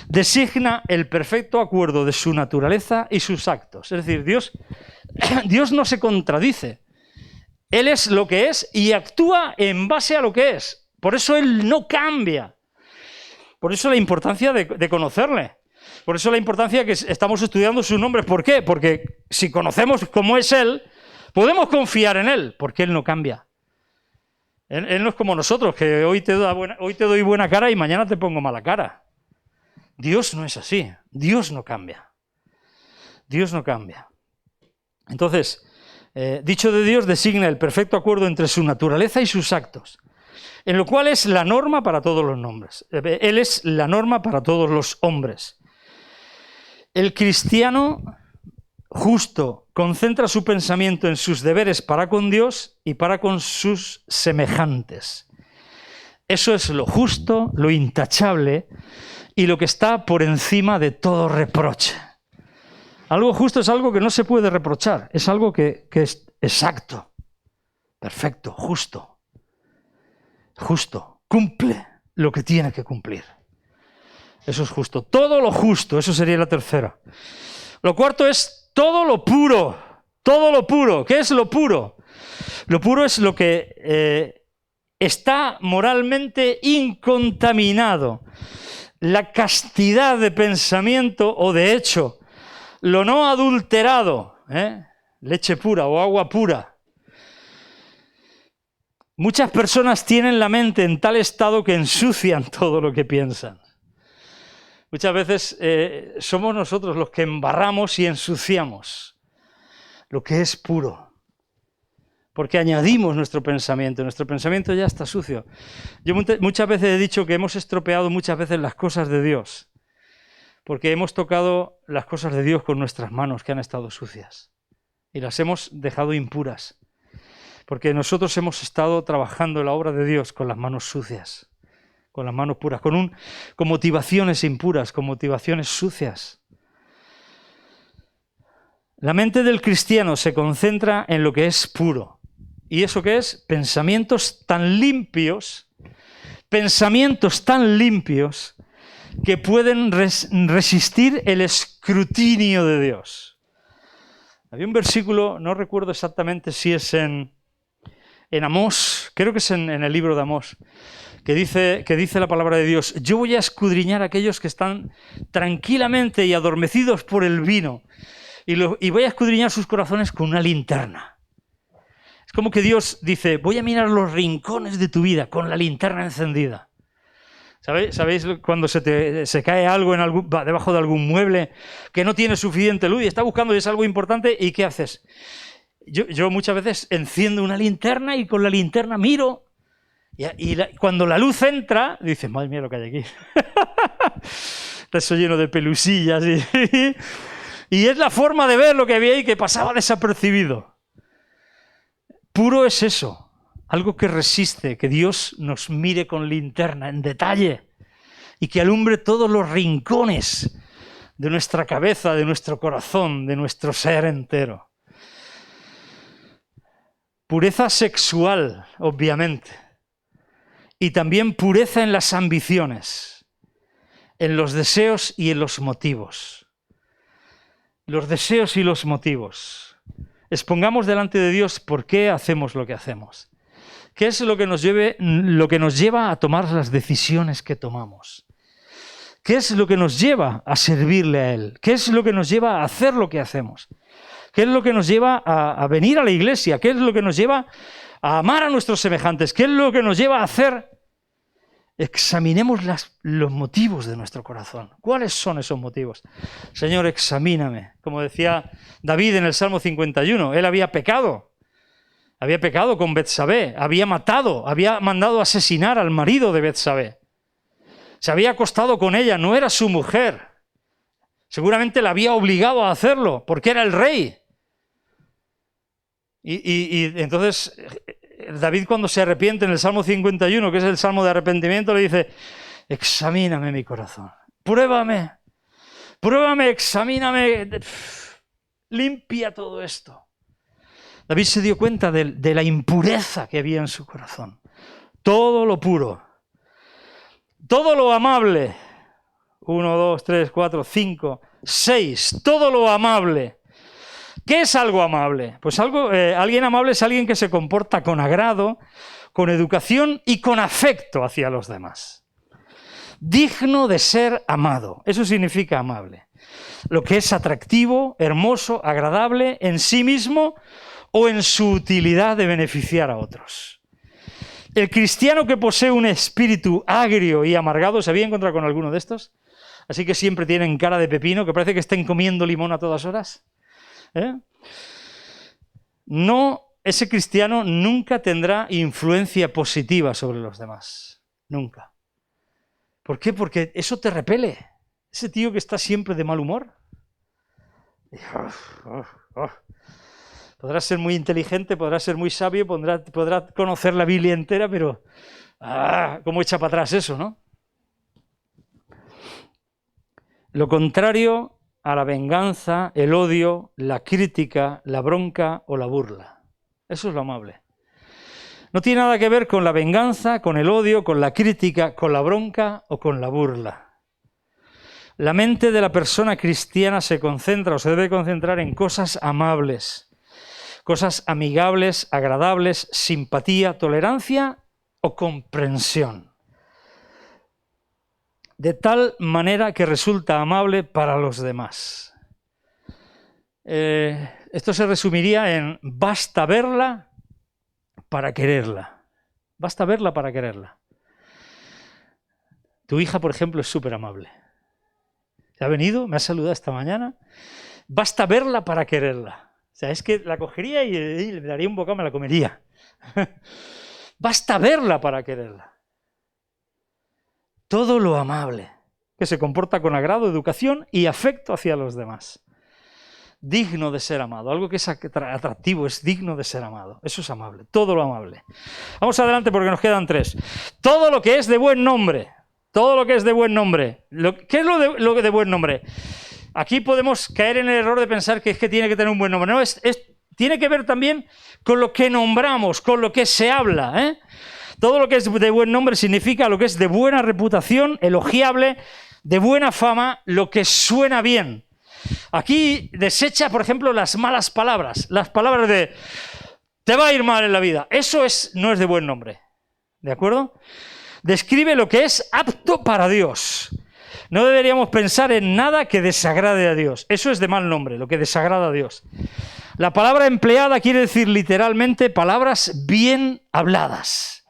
designa el perfecto acuerdo de su naturaleza y sus actos. Es decir, Dios no se contradice. Él es lo que es y actúa en base a lo que es. Por eso Él no cambia. Por eso la importancia de conocerle. Por eso la importancia que estamos estudiando su nombre. ¿Por qué? Porque si conocemos cómo es Él, podemos confiar en Él, porque Él no cambia. Él no es como nosotros, que hoy te doy buena cara y mañana te pongo mala cara. Dios no es así. Dios no cambia. Dios no cambia. Entonces, dicho de Dios designa el perfecto acuerdo entre su naturaleza y sus actos, en lo cual es la norma para todos los nombres. Él es la norma para todos los hombres. El cristiano justo concentra su pensamiento en sus deberes para con Dios y para con sus semejantes. Eso es lo justo, lo intachable y lo que está por encima de todo reproche. Algo justo es algo que no se puede reprochar, es algo que es exacto, perfecto, justo, cumple lo que tiene que cumplir. Eso es justo. Todo lo justo, eso sería la tercera. Lo cuarto es todo lo puro. Todo lo puro. ¿Qué es lo puro? Lo puro es lo que está moralmente incontaminado. La castidad de pensamiento o de hecho. Lo no adulterado. Leche pura o agua pura. Muchas personas tienen la mente en tal estado que ensucian todo lo que piensan. Muchas veces somos nosotros los que embarramos y ensuciamos lo que es puro. Porque añadimos nuestro pensamiento ya está sucio. Yo muchas veces he dicho que hemos estropeado muchas veces las cosas de Dios, porque hemos tocado las cosas de Dios con nuestras manos que han estado sucias y las hemos dejado impuras, porque nosotros hemos estado trabajando en la obra de Dios con las manos sucias. Con las manos puras, con motivaciones impuras, con motivaciones sucias. La mente del cristiano se concentra en lo que es puro. ¿Y eso qué es? Pensamientos tan limpios que pueden resistir el escrutinio de Dios. Había un versículo, no recuerdo exactamente si es en Amós, creo que es en el libro de Amós, que dice la palabra de Dios: yo voy a escudriñar a aquellos que están tranquilamente y adormecidos por el vino, y voy a escudriñar sus corazones con una linterna. Es como que Dios dice: voy a mirar los rincones de tu vida con la linterna encendida. ¿Sabéis cuando se cae algo debajo de algún mueble que no tiene suficiente luz y está buscando y es algo importante? ¿Y qué haces? Yo muchas veces enciendo una linterna y con la linterna miro. Y cuando la luz entra, dices: madre mía lo que hay aquí. Está eso lleno de pelusillas. Y es la forma de ver lo que había ahí que pasaba desapercibido. Puro es eso. Algo que resiste, que Dios nos mire con linterna en detalle y que alumbre todos los rincones de nuestra cabeza, de nuestro corazón, de nuestro ser entero. Pureza sexual, obviamente. Y también pureza en las ambiciones, en los deseos y en los motivos. Los deseos y los motivos. Expongamos delante de Dios por qué hacemos lo que hacemos. ¿Qué es lo que nos lleva a tomar las decisiones que tomamos? ¿Qué es lo que nos lleva a servirle a Él? ¿Qué es lo que nos lleva a hacer lo que hacemos? ¿Qué es lo que nos lleva a venir a la iglesia? ¿Qué es lo que nos lleva a amar a nuestros semejantes? ¿Qué es lo que nos lleva a hacer? Examinemos los motivos de nuestro corazón. ¿Cuáles son esos motivos? Señor, examíname. Como decía David en el Salmo 51, él había pecado con Betsabé, había matado, había mandado asesinar al marido de Betsabé. Se había acostado con ella, no era su mujer. Seguramente la había obligado a hacerlo, porque era el rey. Y entonces David, cuando se arrepiente en el Salmo 51, que es el Salmo de arrepentimiento, le dice: examíname mi corazón, pruébame, examíname, limpia todo esto. David se dio cuenta de la impureza que había en su corazón. Todo lo puro, todo lo amable, 1, 2, 3, 4, 5, 6, todo lo amable. ¿Qué es algo amable? Pues alguien amable es alguien que se comporta con agrado, con educación y con afecto hacia los demás. Digno de ser amado, eso significa amable. Lo que es atractivo, hermoso, agradable en sí mismo o en su utilidad de beneficiar a otros. El cristiano que posee un espíritu agrio y amargado, ¿se había encontrado con alguno de estos? Así que siempre tienen cara de pepino, que parece que estén comiendo limón a todas horas. No, ese cristiano nunca tendrá influencia positiva sobre los demás. Nunca. ¿Por qué? Porque eso te repele. Ese tío que está siempre de mal humor. Podrá ser muy inteligente, podrá ser muy sabio, podrá conocer la Biblia entera, pero ¿Cómo echa para atrás eso, no? Lo contrario a la venganza, el odio, la crítica, la bronca o la burla. Eso es lo amable. No tiene nada que ver con la venganza, con el odio, con la crítica, con la bronca o con la burla. La mente de la persona cristiana se concentra o se debe concentrar en cosas amables, cosas amigables, agradables, simpatía, tolerancia o comprensión. De tal manera que resulta amable para los demás. Esto se resumiría en basta verla para quererla. Basta verla para quererla. Tu hija, por ejemplo, es súper amable. Ha venido, me ha saludado esta mañana. Basta verla para quererla. O sea, es que la cogería y le daría un bocado, me la comería. Basta verla para quererla. Todo lo amable, que se comporta con agrado, educación y afecto hacia los demás. Digno de ser amado. Algo que es atractivo, es digno de ser amado. Eso es amable. Todo lo amable. Vamos adelante porque nos quedan 3. Todo lo que es de buen nombre. Todo lo que es de buen nombre. ¿Qué es lo de buen nombre? Aquí podemos caer en el error de pensar que es que tiene que tener un buen nombre. No, tiene que ver también con lo que nombramos, con lo que se habla. Todo lo que es de buen nombre significa lo que es de buena reputación, elogiable, de buena fama, lo que suena bien. Aquí desecha, por ejemplo, las malas palabras. Las palabras de te va a ir mal en la vida. Eso no es de buen nombre. ¿De acuerdo? Describe lo que es apto para Dios. No deberíamos pensar en nada que desagrade a Dios. Eso es de mal nombre, lo que desagrada a Dios. La palabra empleada quiere decir literalmente palabras bien habladas.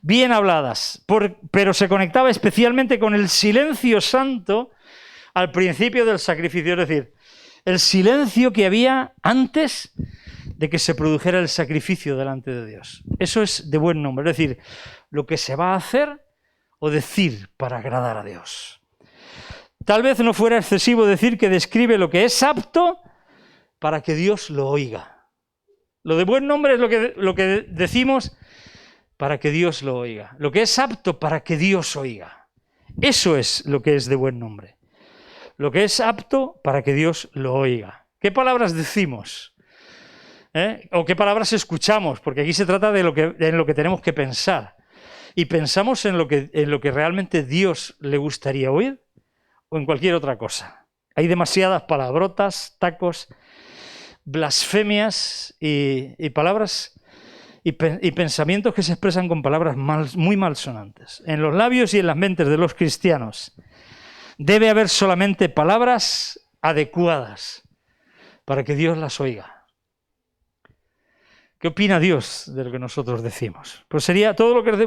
Bien habladas. Pero se conectaba especialmente con el silencio santo al principio del sacrificio. Es decir, el silencio que había antes de que se produjera el sacrificio delante de Dios. Eso es de buen nombre. Es decir, lo que se va a hacer o decir para agradar a Dios. Tal vez no fuera excesivo decir que describe lo que es apto para que Dios lo oiga. Lo de buen nombre es lo que decimos para que Dios lo oiga. Lo que es apto para que Dios oiga. Eso es lo que es de buen nombre. Lo que es apto para que Dios lo oiga. ¿Qué palabras decimos? ¿O qué palabras escuchamos? Porque aquí se trata en lo que tenemos que pensar. ¿Y pensamos en lo que realmente Dios le gustaría oír? ¿O en cualquier otra cosa? Hay demasiadas palabrotas, tacos, blasfemias y palabras y pensamientos que se expresan con palabras muy malsonantes. En los labios y en las mentes de los cristianos debe haber solamente palabras adecuadas para que Dios las oiga. ¿Qué opina Dios de lo que nosotros decimos? Pues sería todo lo que es de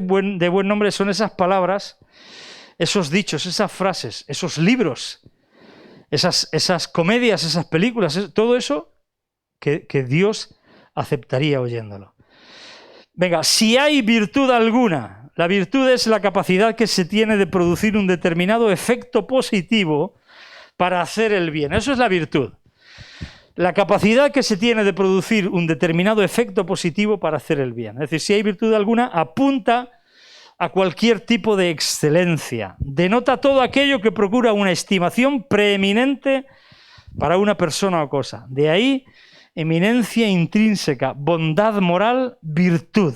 buen nombre son esas palabras, esos dichos, esas frases, esos libros, esas comedias, esas películas, todo eso que Dios aceptaría oyéndolo. Venga, si hay virtud alguna, la virtud es la capacidad que se tiene de producir un determinado efecto positivo para hacer el bien. Eso es la virtud. La capacidad que se tiene de producir un determinado efecto positivo para hacer el bien. Es decir, si hay virtud alguna, apunta a cualquier tipo de excelencia. Denota todo aquello que procura una estimación preeminente para una persona o cosa. De ahí, eminencia intrínseca, bondad moral, virtud.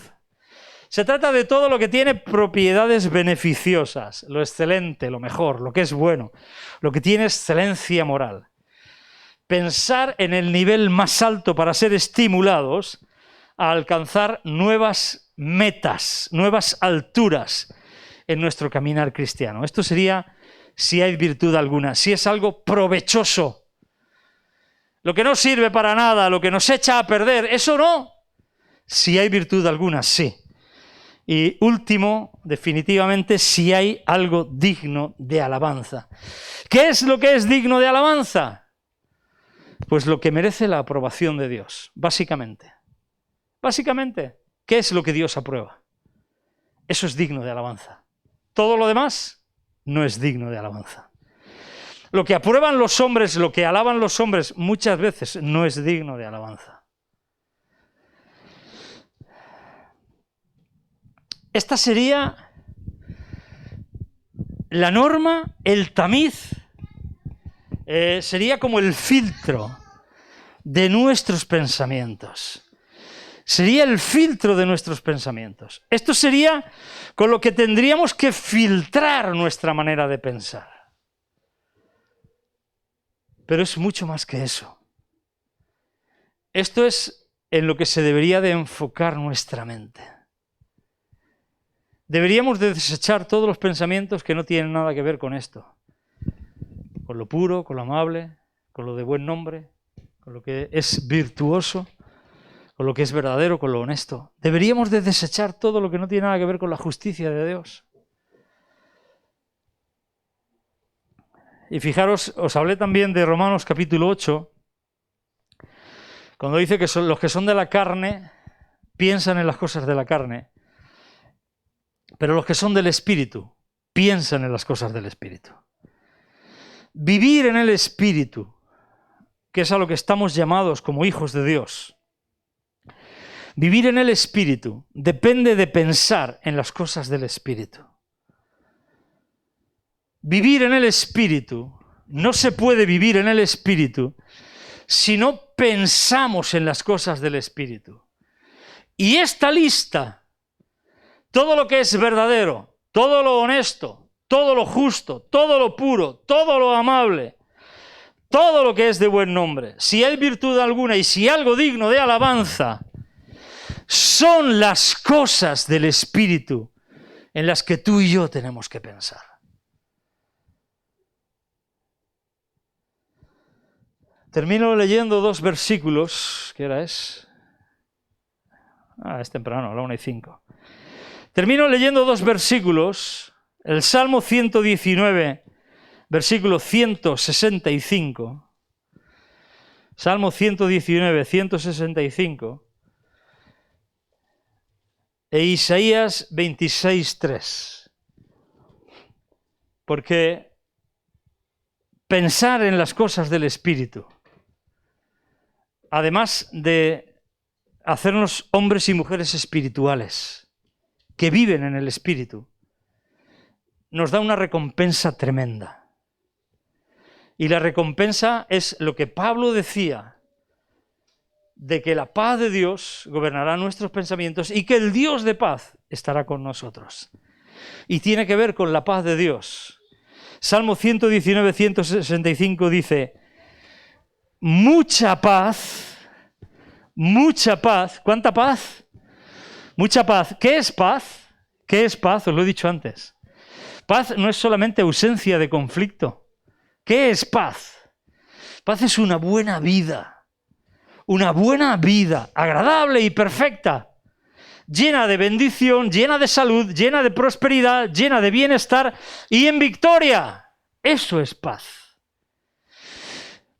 Se trata de todo lo que tiene propiedades beneficiosas, lo excelente, lo mejor, lo que es bueno, lo que tiene excelencia moral. Pensar en el nivel más alto para ser estimulados a alcanzar nuevas metas, nuevas alturas en nuestro caminar cristiano. Esto sería si hay virtud alguna, si es algo provechoso. Lo que no sirve para nada, lo que nos echa a perder, eso no. Si hay virtud alguna, sí. Y último, definitivamente, si hay algo digno de alabanza. ¿Qué es lo que es digno de alabanza? Pues lo que merece la aprobación de Dios, básicamente. Básicamente, ¿qué es lo que Dios aprueba? Eso es digno de alabanza. Todo lo demás no es digno de alabanza. Lo que aprueban los hombres, lo que alaban los hombres, muchas veces no es digno de alabanza. esta sería la norma, el tamiz, sería como el filtro de nuestros pensamientos. Sería el filtro de nuestros pensamientos. Esto sería con lo que tendríamos que filtrar nuestra manera de pensar. Pero es mucho más que eso. Esto es en lo que se debería de enfocar nuestra mente. Deberíamos de desechar todos los pensamientos que no tienen nada que ver con esto. Con lo puro, con lo amable, con lo de buen nombre, con lo que es virtuoso, con lo que es verdadero, con lo honesto. Deberíamos de desechar todo lo que no tiene nada que ver con la justicia de Dios. Y fijaros, os hablé también de Romanos capítulo 8, cuando dice que los que son de la carne piensan en las cosas de la carne, pero los que son del Espíritu piensan en las cosas del Espíritu. Vivir en el Espíritu, que es a lo que estamos llamados como hijos de Dios. Vivir en el Espíritu depende de pensar en las cosas del Espíritu. Vivir en el Espíritu, no se puede vivir en el Espíritu si no pensamos en las cosas del Espíritu. Y esta lista, todo lo que es verdadero, todo lo honesto, todo lo justo, todo lo puro, todo lo amable, todo lo que es de buen nombre, si hay virtud alguna y si algo digno de alabanza, son las cosas del Espíritu en las que tú y yo tenemos que pensar. Termino leyendo 2 versículos. ¿Qué hora es? Es temprano, a la 1:05. Termino leyendo 2 versículos. El Salmo 119, versículo 165. Salmo 119, 165. E Isaías 26, 3. Porque pensar en las cosas del Espíritu, además de hacernos hombres y mujeres espirituales que viven en el Espíritu, nos da una recompensa tremenda. Y la recompensa es lo que Pablo decía, de que la paz de Dios gobernará nuestros pensamientos y que el Dios de paz estará con nosotros. Y tiene que ver con la paz de Dios. Salmo 119, 165 dice: mucha paz, ¿cuánta paz? Mucha paz. ¿Qué es paz? ¿Qué es paz? Os lo he dicho antes. Paz no es solamente ausencia de conflicto. ¿Qué es paz? Paz es una buena vida agradable y perfecta, llena de bendición, llena de salud, llena de prosperidad, llena de bienestar y en victoria. Eso es paz.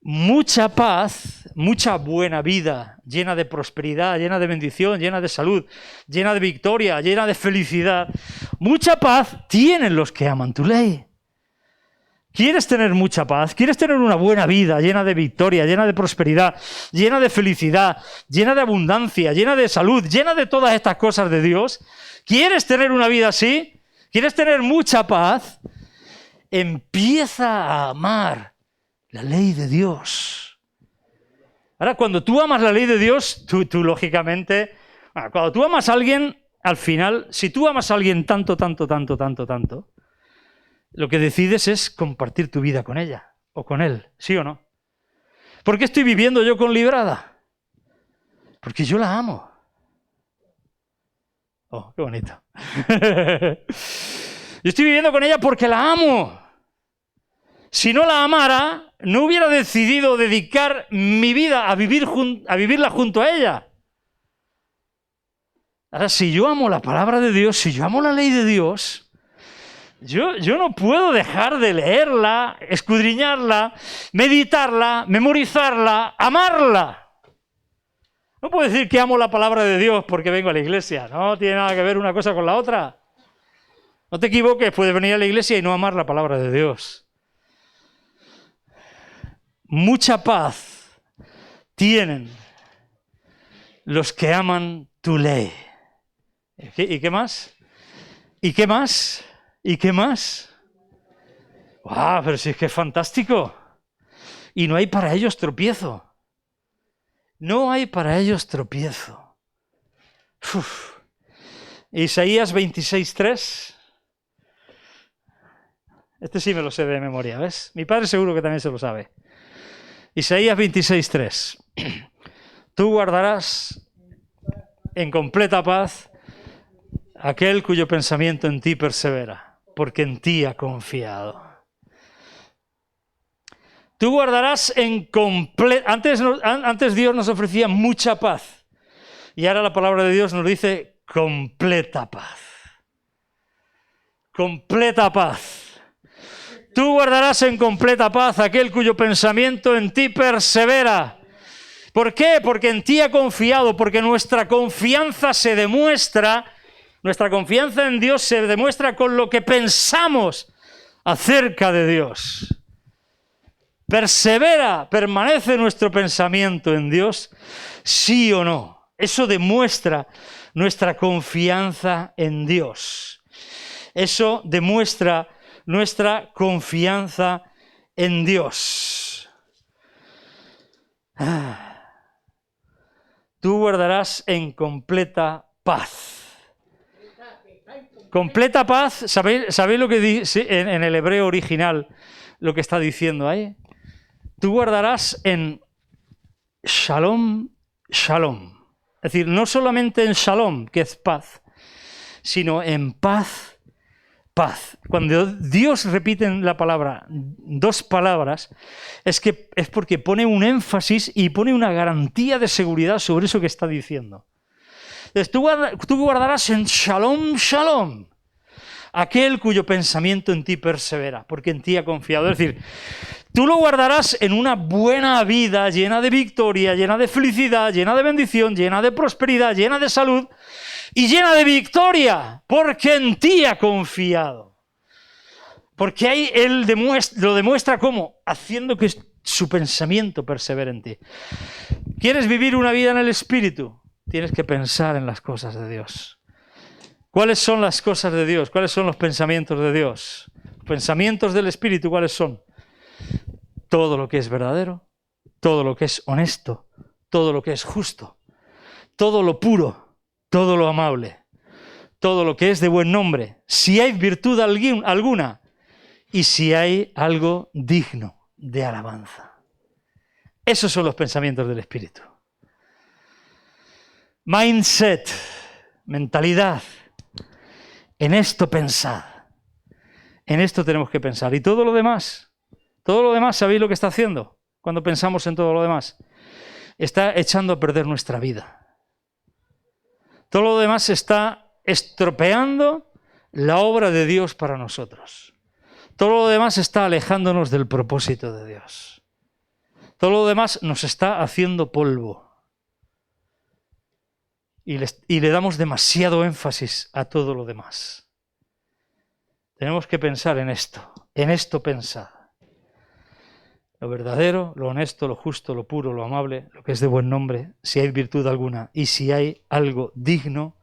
Mucha paz, mucha buena vida, llena de prosperidad, llena de bendición, llena de salud, llena de victoria, llena de felicidad. Mucha paz tienen los que aman tu ley. ¿Quieres tener mucha paz? ¿Quieres tener una buena vida llena de victoria, llena de prosperidad, llena de felicidad, llena de abundancia, llena de salud, llena de todas estas cosas de Dios? ¿Quieres tener una vida así? ¿Quieres tener mucha paz? Empieza a amar la ley de Dios. Ahora, cuando tú amas la ley de Dios, tú lógicamente, cuando tú amas a alguien, al final, si tú amas a alguien tanto, lo que decides es compartir tu vida con ella o con él, ¿sí o no? ¿Por qué estoy viviendo yo con Librada? Porque yo la amo. Oh, qué bonito. Yo estoy viviendo con ella porque la amo. Si no la amara, no hubiera decidido dedicar mi vida a vivirla junto a ella. Ahora, si yo amo la palabra de Dios, si yo amo la ley de Dios, yo no puedo dejar de leerla, escudriñarla, meditarla, memorizarla, amarla. No puedo decir que amo la palabra de Dios porque vengo a la iglesia. No tiene nada que ver una cosa con la otra. No te equivoques, puedes venir a la iglesia y no amar la palabra de Dios. Mucha paz tienen los que aman tu ley. ¿Y qué más? ¿Y qué más? ¿Y qué más? ¡Wow! Pero si es que es fantástico. Y no hay para ellos tropiezo. No hay para ellos tropiezo. Uf. Isaías 26:3. Este sí me lo sé de memoria, ¿ves? Mi padre seguro que también se lo sabe. Isaías 26:3. Tú guardarás en completa paz aquel cuyo pensamiento en ti persevera, porque en ti ha confiado. Tú guardarás en completa... Antes Dios nos ofrecía mucha paz. Y ahora la palabra de Dios nos dice completa paz. Completa paz. Tú guardarás en completa paz aquel cuyo pensamiento en ti persevera. ¿Por qué? Porque en ti ha confiado, porque nuestra confianza se demuestra, nuestra confianza en Dios se demuestra con lo que pensamos acerca de Dios. ¿Persevera, permanece nuestro pensamiento en Dios? ¿Sí o no? Eso demuestra nuestra confianza en Dios. Eso demuestra nuestra confianza en Dios. Tú guardarás en completa paz. Completa paz, ¿sabéis lo que dice en el hebreo original, lo que está diciendo ahí? Tú guardarás en shalom, shalom. Es decir, no solamente en shalom, que es paz, sino en paz, paz. Cuando Dios repite en la palabra dos palabras, es porque pone un énfasis y pone una garantía de seguridad sobre eso que está diciendo. Entonces, tú guardarás en shalom, shalom, aquel cuyo pensamiento en ti persevera, porque en ti ha confiado. Es decir, tú lo guardarás en una buena vida llena de victoria, llena de felicidad, llena de bendición, llena de prosperidad, llena de salud y llena de victoria, porque en ti ha confiado. Porque ahí Él lo demuestra ¿cómo? Haciendo que su pensamiento persevere en ti. ¿Quieres vivir una vida en el Espíritu? Tienes que pensar en las cosas de Dios. ¿Cuáles son las cosas de Dios? ¿Cuáles son los pensamientos de Dios? Los pensamientos del Espíritu, ¿cuáles son? Todo lo que es verdadero, todo lo que es honesto, todo lo que es justo, todo lo puro, todo lo amable, todo lo que es de buen nombre, si hay virtud alguna y si hay algo digno de alabanza. Esos son los pensamientos del Espíritu. Mindset, mentalidad. En esto pensad. En esto tenemos que pensar. Y todo lo demás, ¿sabéis lo que está haciendo? Cuando pensamos en todo lo demás, está echando a perder nuestra vida. Todo lo demás está estropeando la obra de Dios para nosotros. Todo lo demás está alejándonos del propósito de Dios. Todo lo demás nos está haciendo polvo. Y le damos demasiado énfasis a todo lo demás. Tenemos que pensar en esto pensad. Lo verdadero, lo honesto, lo justo, lo puro, lo amable, lo que es de buen nombre, si hay virtud alguna y si hay algo digno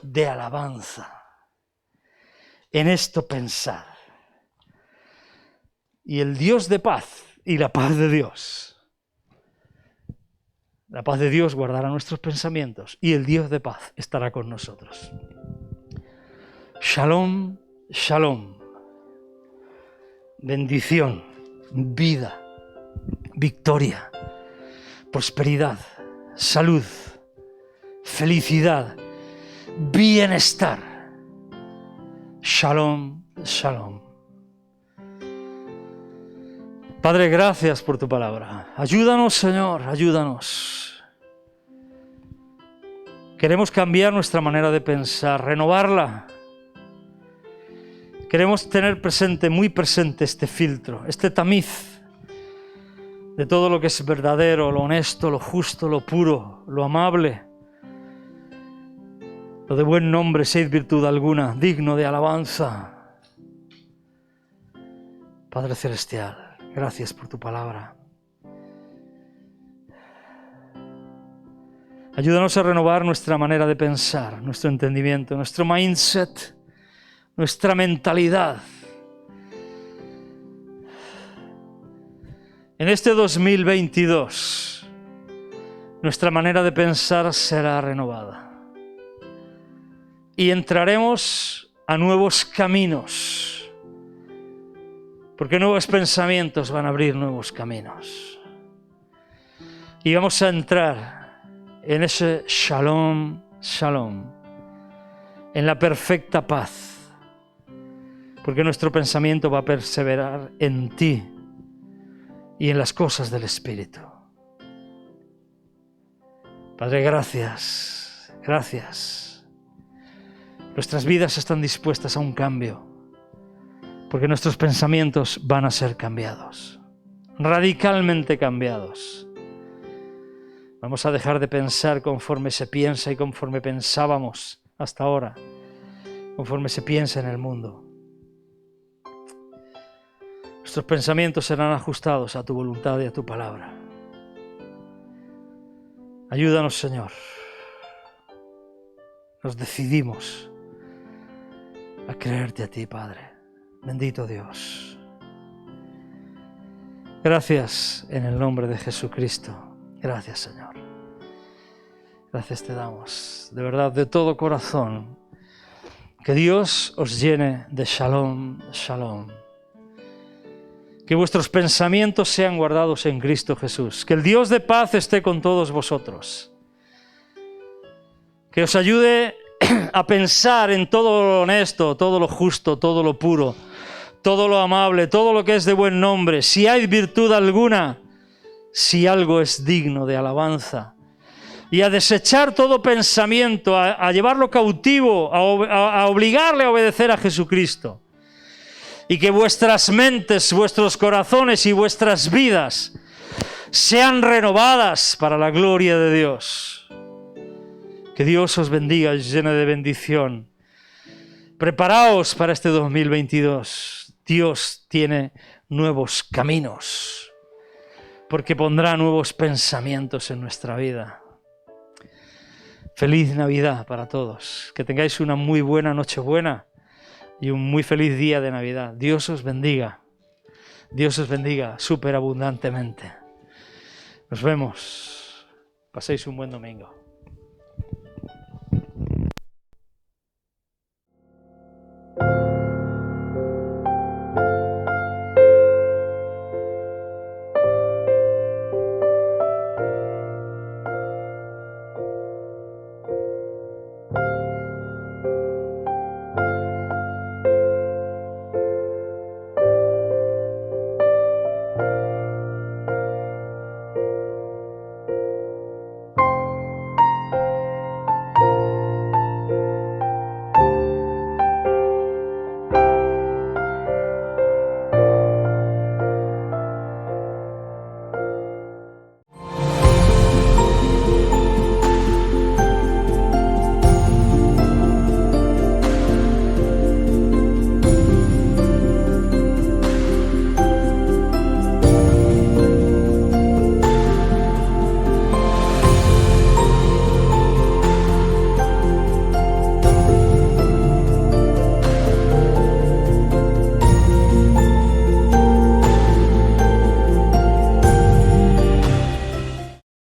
de alabanza. En esto pensad. Y el Dios de paz y la paz de Dios. La paz de Dios guardará nuestros pensamientos y el Dios de paz estará con nosotros. Shalom, shalom. Bendición, vida, victoria, prosperidad, salud, felicidad, bienestar. Shalom, shalom. Padre, gracias por tu palabra. Ayúdanos, Señor, ayúdanos. Queremos cambiar nuestra manera de pensar, renovarla. Queremos tener presente, muy presente, este filtro, este tamiz de todo lo que es verdadero, lo honesto, lo justo, lo puro, lo amable, lo de buen nombre, si hay virtud alguna, digno de alabanza. Padre Celestial, gracias por tu palabra. Ayúdanos a renovar nuestra manera de pensar, nuestro entendimiento, nuestro mindset, nuestra mentalidad. En este 2022, nuestra manera de pensar será renovada. Y entraremos a nuevos caminos, porque nuevos pensamientos van a abrir nuevos caminos. Y vamos a entrar en ese shalom, shalom, en la perfecta paz, porque nuestro pensamiento va a perseverar en ti y en las cosas del Espíritu. Padre, gracias, gracias. Nuestras vidas están dispuestas a un cambio, porque nuestros pensamientos van a ser cambiados, radicalmente cambiados. Vamos a dejar de pensar conforme se piensa y conforme pensábamos hasta ahora, conforme se piensa en el mundo. Nuestros pensamientos serán ajustados a tu voluntad y a tu palabra. Ayúdanos, Señor. Nos decidimos a creerte a ti, Padre. Bendito Dios. Gracias en el nombre de Jesucristo. Gracias, Señor. Gracias te damos, de verdad, de todo corazón. Que Dios os llene de shalom, shalom. Que vuestros pensamientos sean guardados en Cristo Jesús. Que el Dios de paz esté con todos vosotros. Que os ayude a pensar en todo lo honesto, todo lo justo, todo lo puro, todo lo amable, todo lo que es de buen nombre. Si hay virtud alguna, si algo es digno de alabanza. Y a desechar todo pensamiento, a llevarlo cautivo, a obligarle a obedecer a Jesucristo. Y que vuestras mentes, vuestros corazones y vuestras vidas sean renovadas para la gloria de Dios. Que Dios os bendiga y os llene de bendición. Preparaos para este 2022. Dios tiene nuevos caminos, porque pondrá nuevos pensamientos en nuestra vida. Feliz Navidad para todos. Que tengáis una muy buena Nochebuena y un muy feliz día de Navidad. Dios os bendiga. Dios os bendiga superabundantemente. Nos vemos. Paséis un buen domingo.